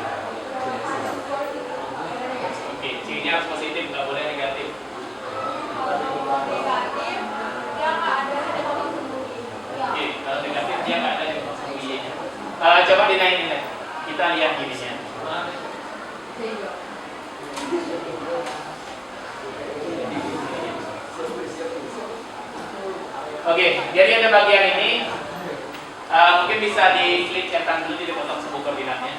[SPEAKER 3] Oke, C-nya harus positif, nggak boleh negatif. Oke, kalau negatif dia nggak ada titik potong sumbu Y-nya. Coba dinaikin deh. Kita lihat gininya. Oke, jadi ada bagian ini. Mungkin bisa di-klik centang dulu di potong sumbu koordinatnya.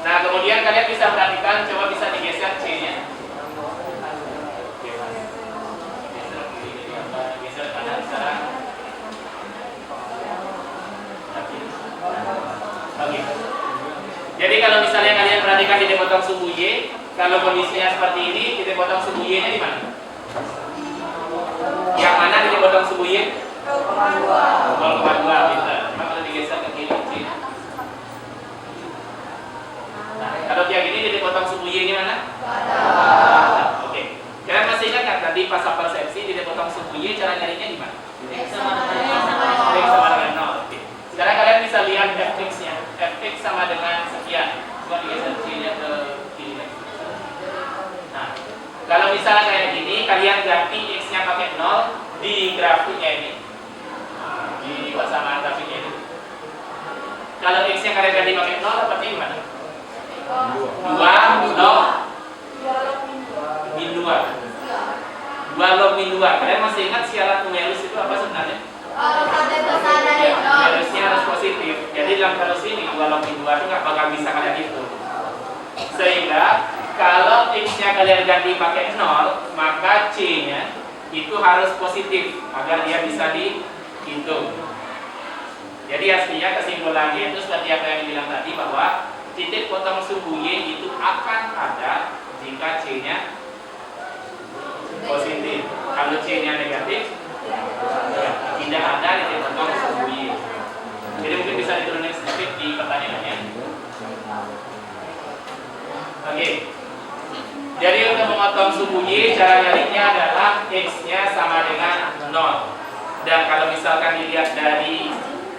[SPEAKER 3] Nah, kemudian kalian bisa perhatikan, coba bisa digeser C-nya. Geser kanan sekarang. Oke. Jadi kalau misalnya kalian perhatikan titik potong sumbu Y, kalau kondisinya seperti ini, titik potong sumbu Y-nya di mana? Yang mana titik potong sumbu Y? 0,2 pintar. Cuma kalau digeser ke kiri C. Nah, kalau kayak gini titik potong sumbu Y ini mana? Oke. Kalian masih ingat kan tadi pas persepsi titik potong sumbu Y cara nyarinya di mana? X sama dengan 0. Oke. Sekarang kalian bisa lihat fx-nya. Fx sama dengan sekian. Coba digeser C-nya ke kiri. Nah, kalau misalnya kayak gini, kalian ganti x-nya pakai 0 di grafiknya ini, di persamaan grafiknya ini. Kalau x-nya kalian ganti pakai 0, dapatnya gimana? 2 log min 2. 2 log min 2. Kalian masih ingat syarat numerus itu apa sebenarnya?
[SPEAKER 5] Kalau sampai besar dari 0.
[SPEAKER 3] Numerusnya harus positif. Jadi dalam kasus ini 2 log min 2 itu nggak bakal bisa kalian hitung. Sehingga kalau x-nya kalian ganti pakai 0, maka c-nya itu harus positif agar dia bisa dihitung. Jadi aslinya kesimpulannya itu seperti apa yang dibilang tadi, bahwa titik potong sumbu Y itu akan ada jika C-nya positif. Kalau C-nya negatif, ya, tidak ada titik potong sumbu Y. Jadi mungkin bisa diturunin sedikit di pertanyaannya. Oke. Jadi untuk memotong sumbu Y, cara nyarinya adalah X-nya sama dengan 0. Dan kalau misalkan dilihat dari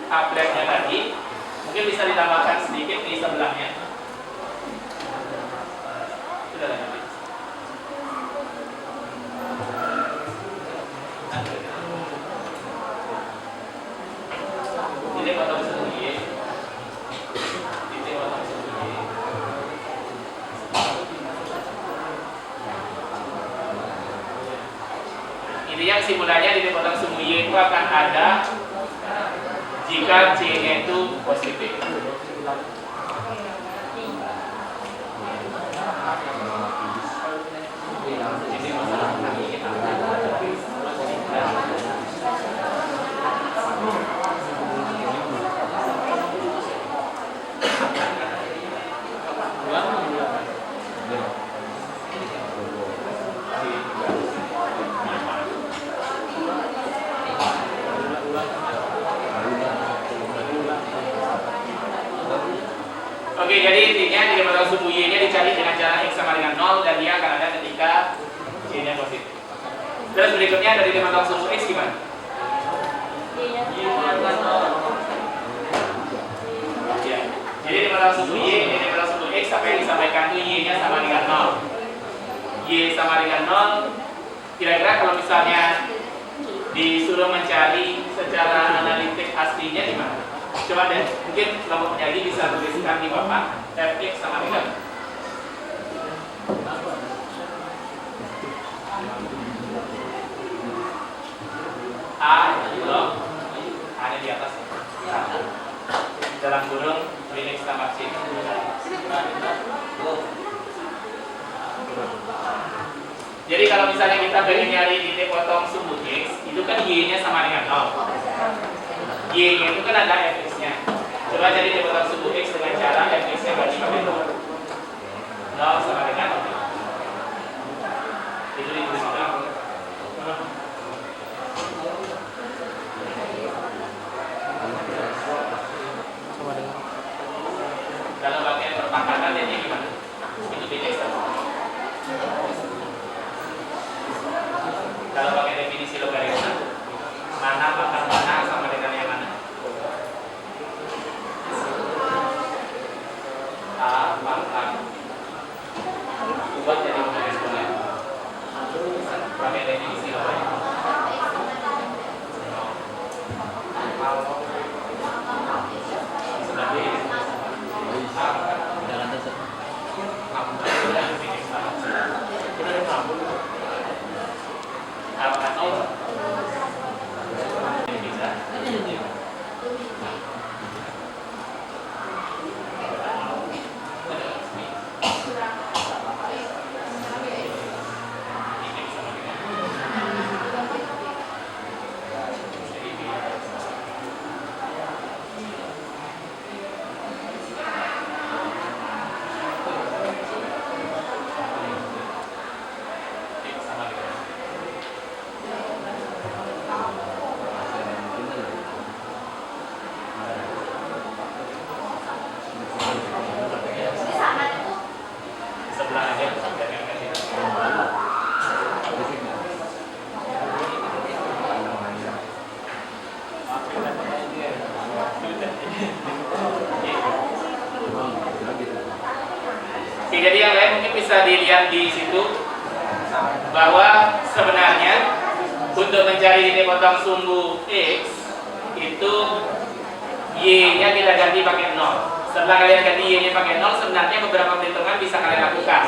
[SPEAKER 3] tabletnya tadi, mungkin bisa ditambahkan sedikit di sebelahnya. Sudah lah nanti. Jadi potong sumbu Y. Titik potong sumbu Y. Intinya kesimpulannya titik potong sumbu Y itu akan ada jika C-nya itu positif. Jadi intinya nilai potong sumbu Y-nya dicari dengan cara X sama dengan 0 dan dia akan ada ketika Y-nya positif. Terus berikutnya dari nilai potong sumbu X gimana? Ya. Jadi nilai potong sumbu Y, nilai potong sumbu X apa yang disampaikan itu Y-nya sama dengan 0. Y sama dengan 0. Kira-kira kalau misalnya disuruh mencari secara analitik aslinya gimana? Coba deh, mungkin kelompok penyaji bisa tuliskan di papan Fx sama dengan A log ada di atas dalam kurung min x tambah c. Jadi kalau misalnya kita pengen nyari titik potong sumbu x, itu kan y-nya sama dengan 0. Y-nya itu kan ada fx-nya. Coba jadi titik potong sumbu x dengan cara fx-nya bagi pakai 0. 0 sama dengan 0. Itu ditulis juga. Kalau bagian perpangkatan ini gimana? Itu beda. Kalau pakai definisi logaritma, mana pangkat mana sama dengan yang mana? A pangkat buat jadi eksponen. Pakai definisi logaritma. Sebagai jadi yang lain mungkin bisa dilihat di situ bahwa sebenarnya untuk mencari titik potong sumbu x itu y-nya kita ganti pakai 0. Setelah kalian ganti y-nya pakai 0, sebenarnya beberapa perhitungan bisa kalian lakukan.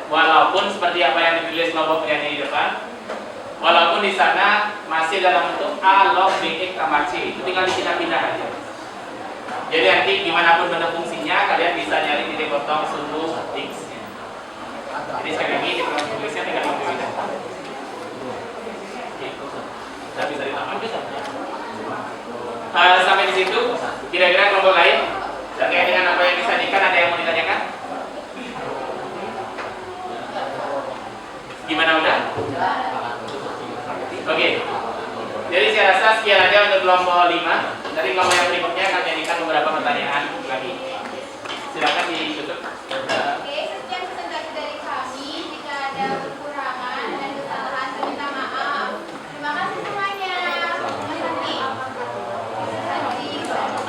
[SPEAKER 3] Walaupun seperti apa yang ditulis kelompok penyanyi di depan, walaupun di sana masih dalam bentuk a log bx tambah c, itu tinggal dipindah-pindah aja. Jadi nanti dimanapun bentuk fungsinya, kalian bisa nyari titik potong sumbu x. Jadi sekali lagi di program tulisnya tinggal dipindah. Kita bisa ditambah. Sampai di situ, kira-kira kelompok lain terkait dengan apa yang disajikan ada yang mau ditanyakan? Gimana udah? Oke. Jadi saya rasa sekian aja untuk kelompok 5. Nanti kelompok yang berikutnya akan jadikan beberapa pertanyaan lagi. Silakan ditutup.
[SPEAKER 5] Oke, sekian presentasi dari kami. Jika ada kekurangan dan kesalahan, saya minta maaf. Terima kasih semuanya.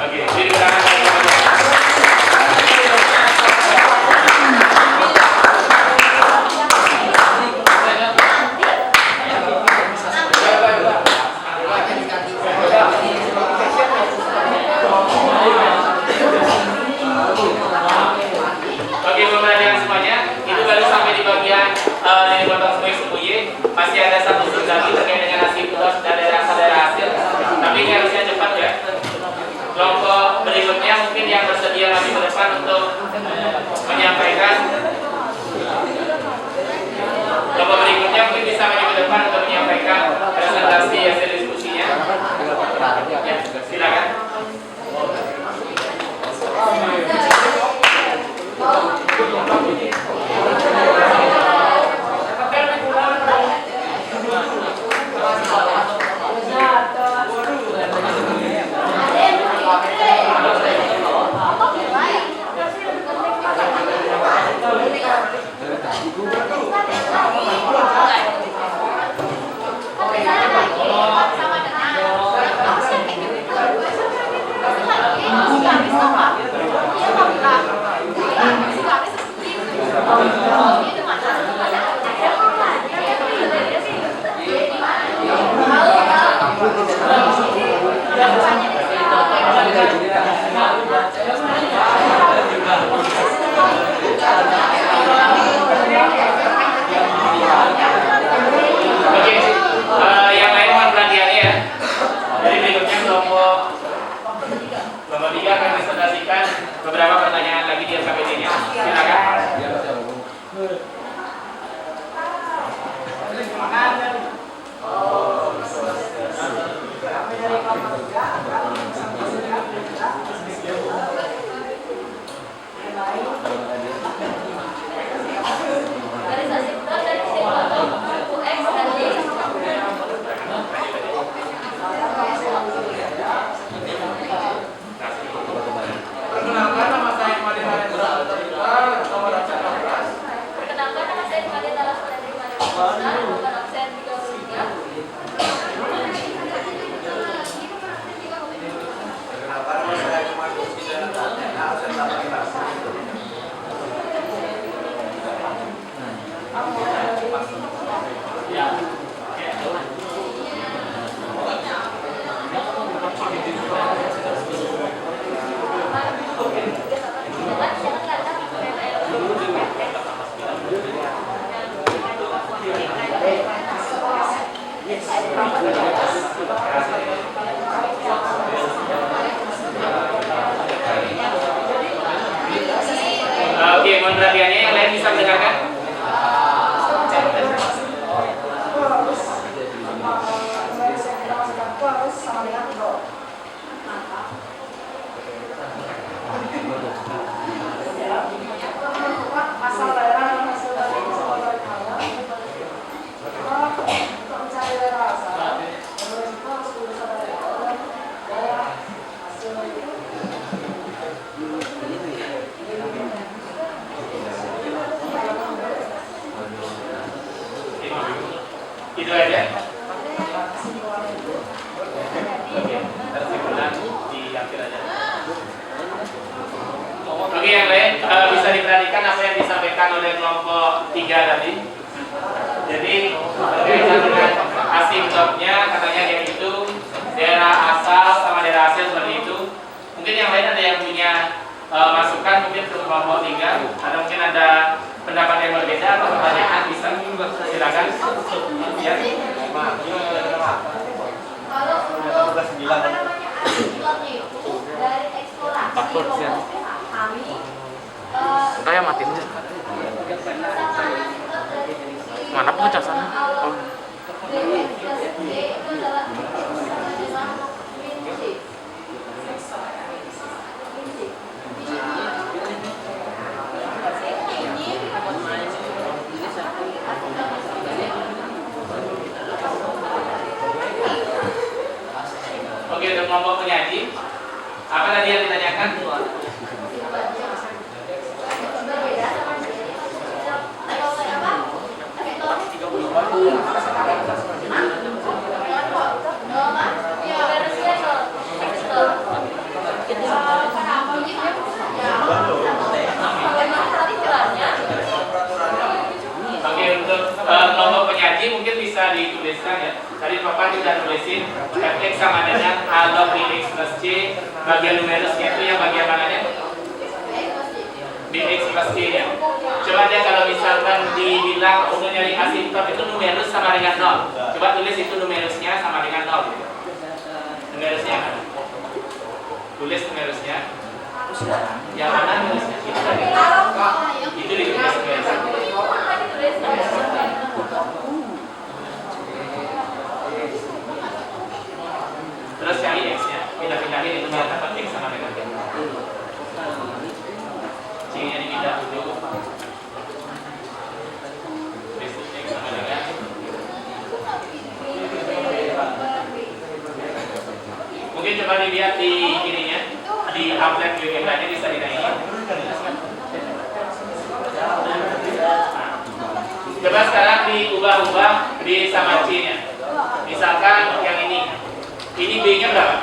[SPEAKER 3] Oke, jadi ulangan. Oke, pemerhatian semuanya, itu baru sampai di bagian nilai potong sumbu Y. Masih ada satu slide lagi terkait dengan hasil tugas dan daerah hasil. Tapi ini harusnya cepat ya. Kelompok berikutnya mungkin yang bersedia maju ke depan untuk menyampaikan. Kelompok berikutnya mungkin bisa maju ke depan untuk menyampaikan presentasi hasil diskusinya. Ya, silakan. Oke, yang lain mohon perhatiannya ya. Jadi berikutnya kelompok 3 akan presentasikan beberapa pertanyaan lagi di LKPD-nya. Silakan.
[SPEAKER 6] Perkenalkan nama saya Madi Harendra.
[SPEAKER 5] Perkenalkan nama saya Madi Dalas Mahendra Mahendra, nomor absen 33.
[SPEAKER 4] Kenapa nama saya Kumar Gusti dan absen 18?
[SPEAKER 3] Oke, mohon perhatiannya yang lain bisa mendengarkan. Itu aja. Oke, kesimpulan di akhir aja. Oke, yang lain bisa diperhatikan apa yang disampaikan oleh kelompok 3 tadi. Jadi berkaitan dengan asimptomnya katanya yaitu daerah asal sama daerah hasil seperti itu. Mungkin yang lain ada yang punya masukan mungkin ke kelompok 3 atau mungkin ada pendapat yang berbeda atau pertanyaan bisa silakan. Ya.
[SPEAKER 5] Kalau untuk apa namanya asimptomnya itu dari eksplorasi
[SPEAKER 2] Takut, ya.
[SPEAKER 5] kami
[SPEAKER 2] Kayak matiin aja. Mana pengecasan? Oh.
[SPEAKER 5] itu adalah sama dengan prinsip.
[SPEAKER 3] Oke, untuk kelompok penyaji, apa tadi yang ditanyakan?
[SPEAKER 5] Berbeda sama atau kayak apa?
[SPEAKER 3] Oke, untuk kelompok penyaji mungkin bisa dituliskan ya. Tadi Bapak sudah nulisin fx sama dengan a log bx plus c, bagian numerusnya itu yang bagian mananya? Bx plus c ya. Coba dia kalau misalkan dibilang untuk nyari asimptom itu numerus sama dengan 0. Coba tulis itu numerusnya sama dengan 0. Numerusnya mana? Tulis numerusnya. Yang mana numerusnya? Itu tadi. Itu ditulis numerusnya. Terus cari x-nya, pindah-pindahin itu biar dapat x sama dengan y. C-nya dipindah dulu. Tulis x sama dengan. Mungkin coba dilihat di ininya, di outline geometranya bisa dinaikin. Coba sekarang diubah-ubah di sama C-nya. Misalkan yang ini B-nya berapa?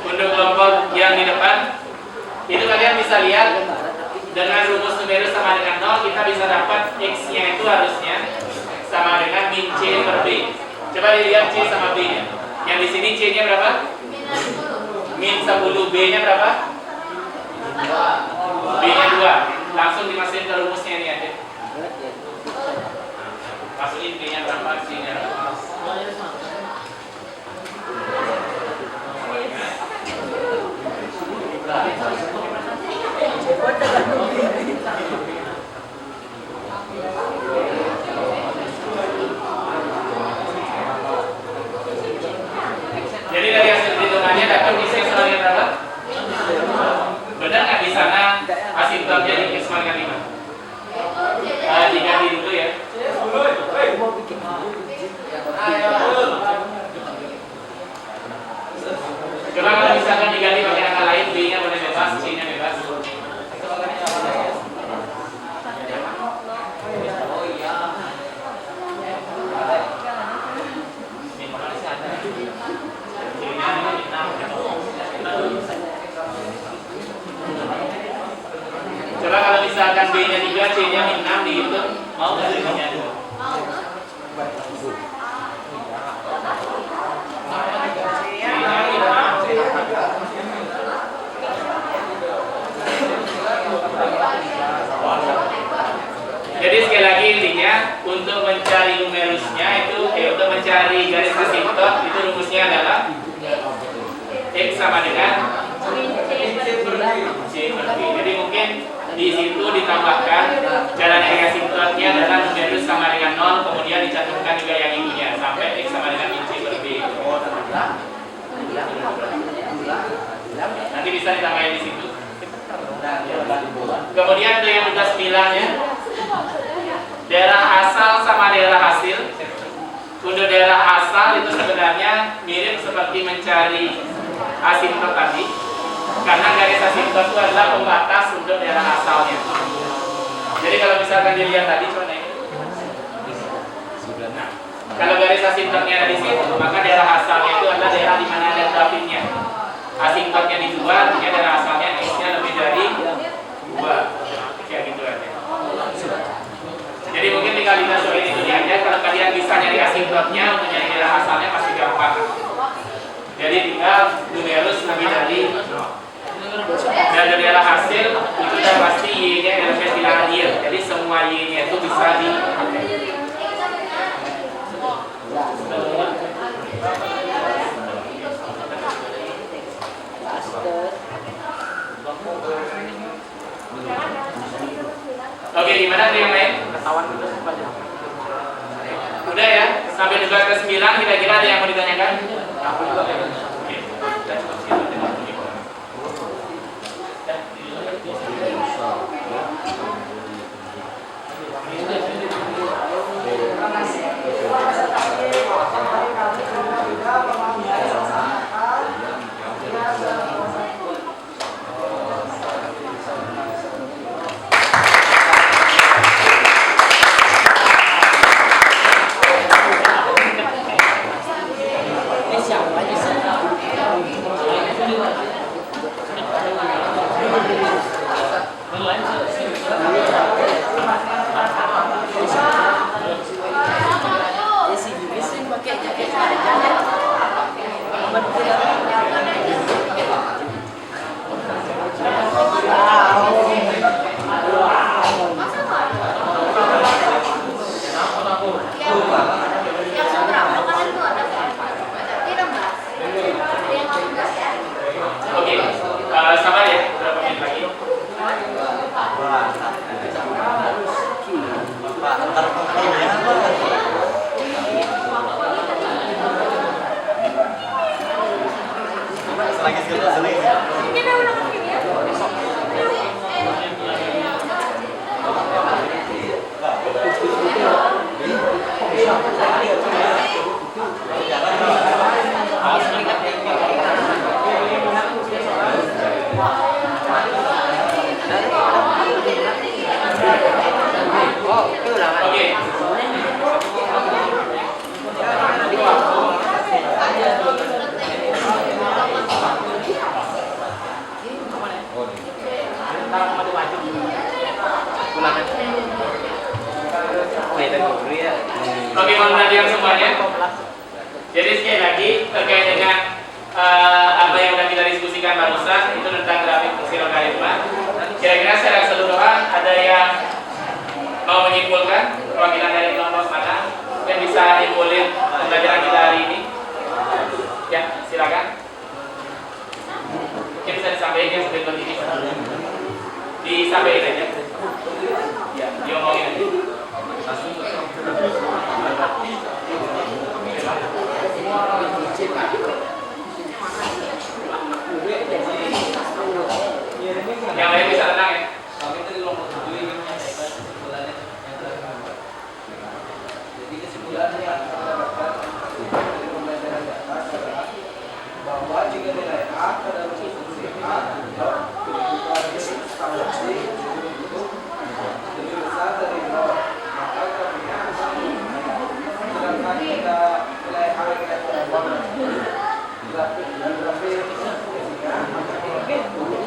[SPEAKER 3] Untuk kelompok yang bisa lihat dengan rumus numerus sama dengan 0 kita bisa dapat X-nya itu harusnya sama dengan min C per B. Coba dilihat C sama B nya. Yang di sini C nya berapa? Min 10, B nya berapa? B nya 2. Langsung dimasukin ke rumusnya ini aja. Masukin B nya berapa, C nya berapa. Jadi dari hasil perhitungannya dapat X sama dengan berapa? Benar nggak di sana asimptotnya di X sama dengan 5? Diganti dulu ya. Coba kalau misalkan diganti pakai angka lain, B-nya boleh bebas, C-nya bebas. Coba kalau misalkan B-nya 3, C-nya 6 dihitung, mau nggak C-nya? Jadi sekali lagi intinya untuk mencari numerusnya itu untuk mencari garis asimptot itu rumusnya adalah X sama dengan C per B. Jadi mungkin di situ ditambahkan cara nyari asimptotnya adalah numerus sama dengan 0 kemudian dicantumkan juga yang itunya sampai X sama dengan C per B. Nanti bisa ditambahin di situ. Kemudian untuk yang tugas 9 ya, daerah asal sama daerah hasil. Untuk daerah asal itu sebenarnya mirip seperti mencari asimptot tadi, karena garis asimptot itu adalah pembatas untuk daerah asalnya. Jadi kalau misalkan dilihat tadi coba naik. Nah, kalau garis asimptotnya ada di situ, maka daerah asalnya itu adalah daerah di mana ada grafiknya. Asimptotnya di 2, artinya daerah asalnya X-nya lebih dari 2. Kayak gitu aja. Jadi mungkin tinggal dimasukin itu aja. Kalau kalian bisa nyari asimptotnya untuk nyari daerah asalnya pasti gampang. Jadi tinggal numerus lebih dari dan dari daerah hasil itu udah pasti Y-nya elemen bilangan real. Jadi semua Y-nya itu bisa di Oke, gimana tuh yang lain? Udah ya, sampai debat ke-9 kira-kira ada yang mau ditanyakan? Sabar ya, berapa menit lagi? terkait dengan apa yang sudah kita diskusikan barusan itu tentang grafik fungsi logaritma. Kira-kira secara keseluruhan ada yang mau menyimpulkan perwakilan dari kelompok mana yang bisa nyimpulin pembelajaran kita hari ini? Ya, silakan. Mungkin bisa disampaikan ya sebelum ini. Disampaikan aja. Ya, diomongin aja. Yang lain bisa tenang ya.
[SPEAKER 4] Jadi kesimpulannya yang kita dapatkan dari pembelajaran di atas adalah bahwa jika nilai A pada rumus fungsi A atau kedudukan sama C lebih besar dari 0, maka grafiknya akan menurun. Sedangkan jika nilai A tidak berubah, grafik fungsinya akan menurun.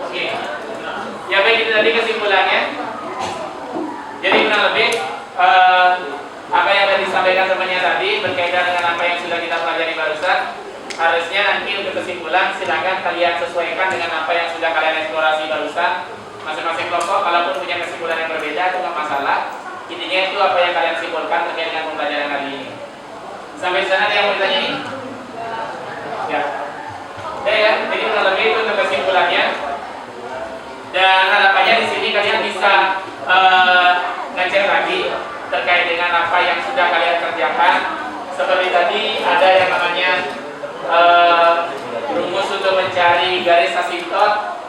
[SPEAKER 3] Oke. Ya baik, itu tadi kesimpulannya. Jadi kurang lebih apa yang tadi disampaikan temannya tadi berkaitan dengan apa yang sudah kita pelajari barusan. Harusnya nanti untuk kesimpulan silakan kalian sesuaikan dengan apa yang sudah kalian eksplorasi barusan. Masing-masing kelompok kalaupun punya kesimpulan yang berbeda itu nggak masalah. Intinya itu apa yang kalian simpulkan terkait dengan pembelajaran kali ini. Sampai di sana ada yang mau ditanyain? Ya. Ya, jadi kurang lebih itu untuk kesimpulannya. Dan harapannya di sini kalian bisa ngecek lagi terkait dengan apa yang sudah kalian kerjakan. Seperti tadi ada yang namanya rumus untuk mencari garis asintot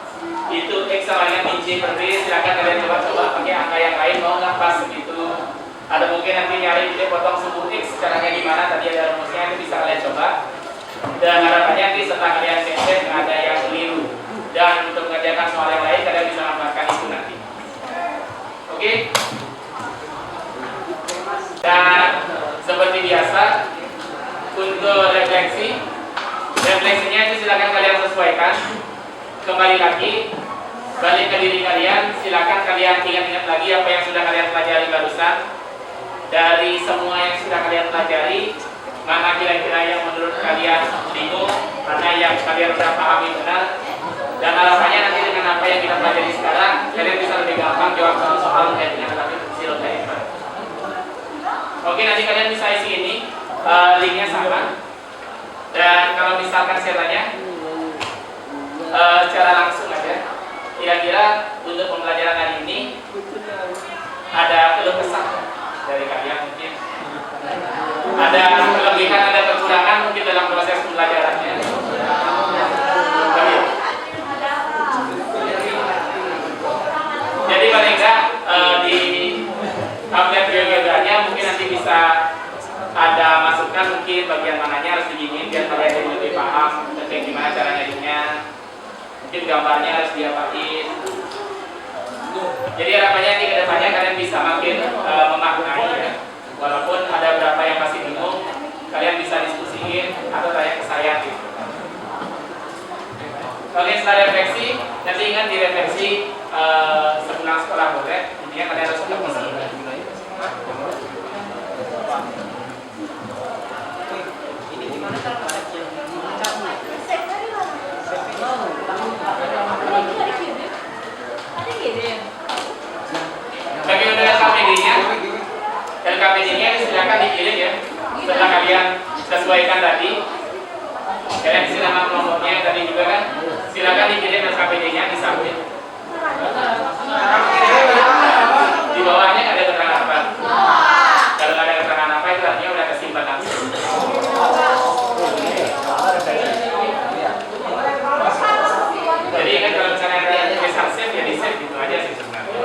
[SPEAKER 3] itu X sama dengan min J per B. Silakan kalian coba pakai angka yang lain, mau nggak pas gitu. Ada mungkin nanti nyari dia potong suku X, caranya gimana? Tadi ada rumusnya, itu bisa kalian coba. Dan harapannya nanti setelah kalian cek nggak ada yang keliru. Dan untuk mengerjakan soal yang lain kalian bisa manfaatkan itu nanti. Oke? Dan seperti biasa untuk refleksinya itu silakan kalian sesuaikan. Kembali lagi balik ke diri kalian, silakan kalian ingat-ingat lagi apa yang sudah kalian pelajari barusan. Dari semua yang sudah kalian pelajari, mana kira-kira yang menurut kalian bingung, mana yang kalian sudah pahami benar. Dan harapannya nanti dengan apa yang kita pelajari sekarang, kalian bisa lebih gampang jawab soal terkait dengan grafik fungsi logaritma. Oke, nanti kalian bisa isi ini, linknya sama. Dan kalau misalkan saya tanya secara langsung aja, kira-kira untuk pembelajaran hari ini ada keluh kesah dari kalian mungkin? Ada kelebihan, ada kekurangan mungkin dalam proses pembelajarannya? Jadi paling enggak di tablet biogeogranya mungkin nanti bisa ada masukan mungkin bagian mananya harus diginin biar kalian jadi lebih paham terkait gimana cara nyarinya. Mungkin gambarnya harus diapain. Jadi harapannya nanti kedepannya kalian bisa makin memaknai ya. Walaupun ada beberapa yang masih bingung, kalian bisa diskusiin atau tanya ke saya gitu. Oke, setelah refleksi, nanti ingat di refleksi sepulang sekolah boleh. Intinya kalian harus tetap mesti.
[SPEAKER 6] Ini gimana cara ngeceknya?
[SPEAKER 3] Bagi untuk LKPD-nya silakan dikirim ya. Setelah kalian sesuaikan tadi, kalian isi nama kelompoknya tadi juga kan. Silakan dikirim LKPD-nya disubmit. Di bawahnya ada keterangan apa? Kalau ada keterangan apa itu artinya udah kesimpan langsung. Jadi kan kalau misalnya ada yang tulisan save ya di save gitu aja sih sebenarnya.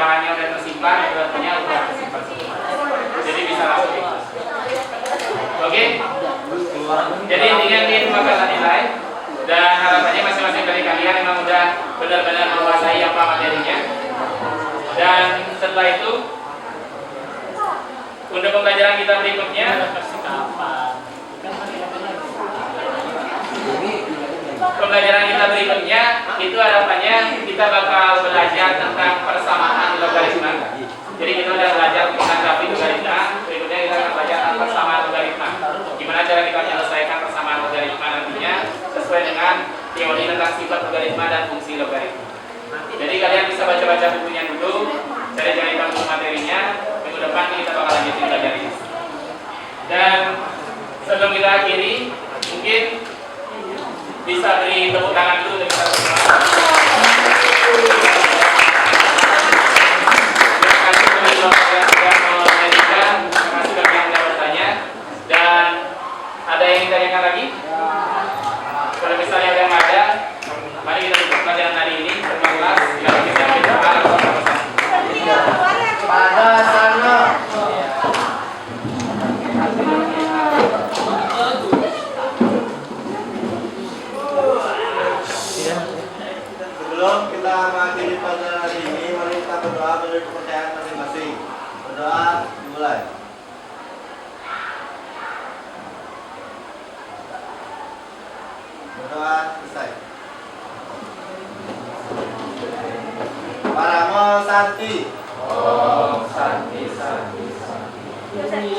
[SPEAKER 3] bahannya udah tersimpan, itu artinya udah tersimpan semua. Jadi bisa langsung ikut. Oke? Jadi intinya ini pembahasan nilai dan harapannya masing-masing dari kalian memang udah benar-benar menguasai apa materinya. Dan setelah itu untuk pembelajaran kita berikutnya itu harapannya kita bakal belajar tentang persamaan logaritma. Jadi kita udah belajar tentang grafik logaritma, berikutnya kita akan belajar tentang persamaan logaritma. Gimana cara kita menyelesaikan persamaan logaritma nantinya sesuai dengan teori tentang sifat logaritma dan fungsi logaritma. Jadi kalian bisa baca-baca bukunya dulu, cari-cari tahu materinya. Minggu depan kita bakal lanjutin belajar ini. Dan sebelum kita akhiri, mungkin bisa beri tepuk tangan dulu untuk kita semua. Terima kasih teman-teman yang sudah menyajikan. Terima kasih bagi yang sudah bertanya. Dan ada yang ingin ditanyakan lagi? Kalau misalnya ada yang ada, mari kita tutup pelajaran hari ini. Terima kasih. Kita berdoa bersama-sama.
[SPEAKER 1] Pada sana. Sebelum kita mengakhiri pelajaran hari ini, mari kita berdoa menurut kepercayaan masing-masing. Berdoa dimulai. Berdoa selesai. Paramo Santi.
[SPEAKER 4] Om Santi Santi Santi.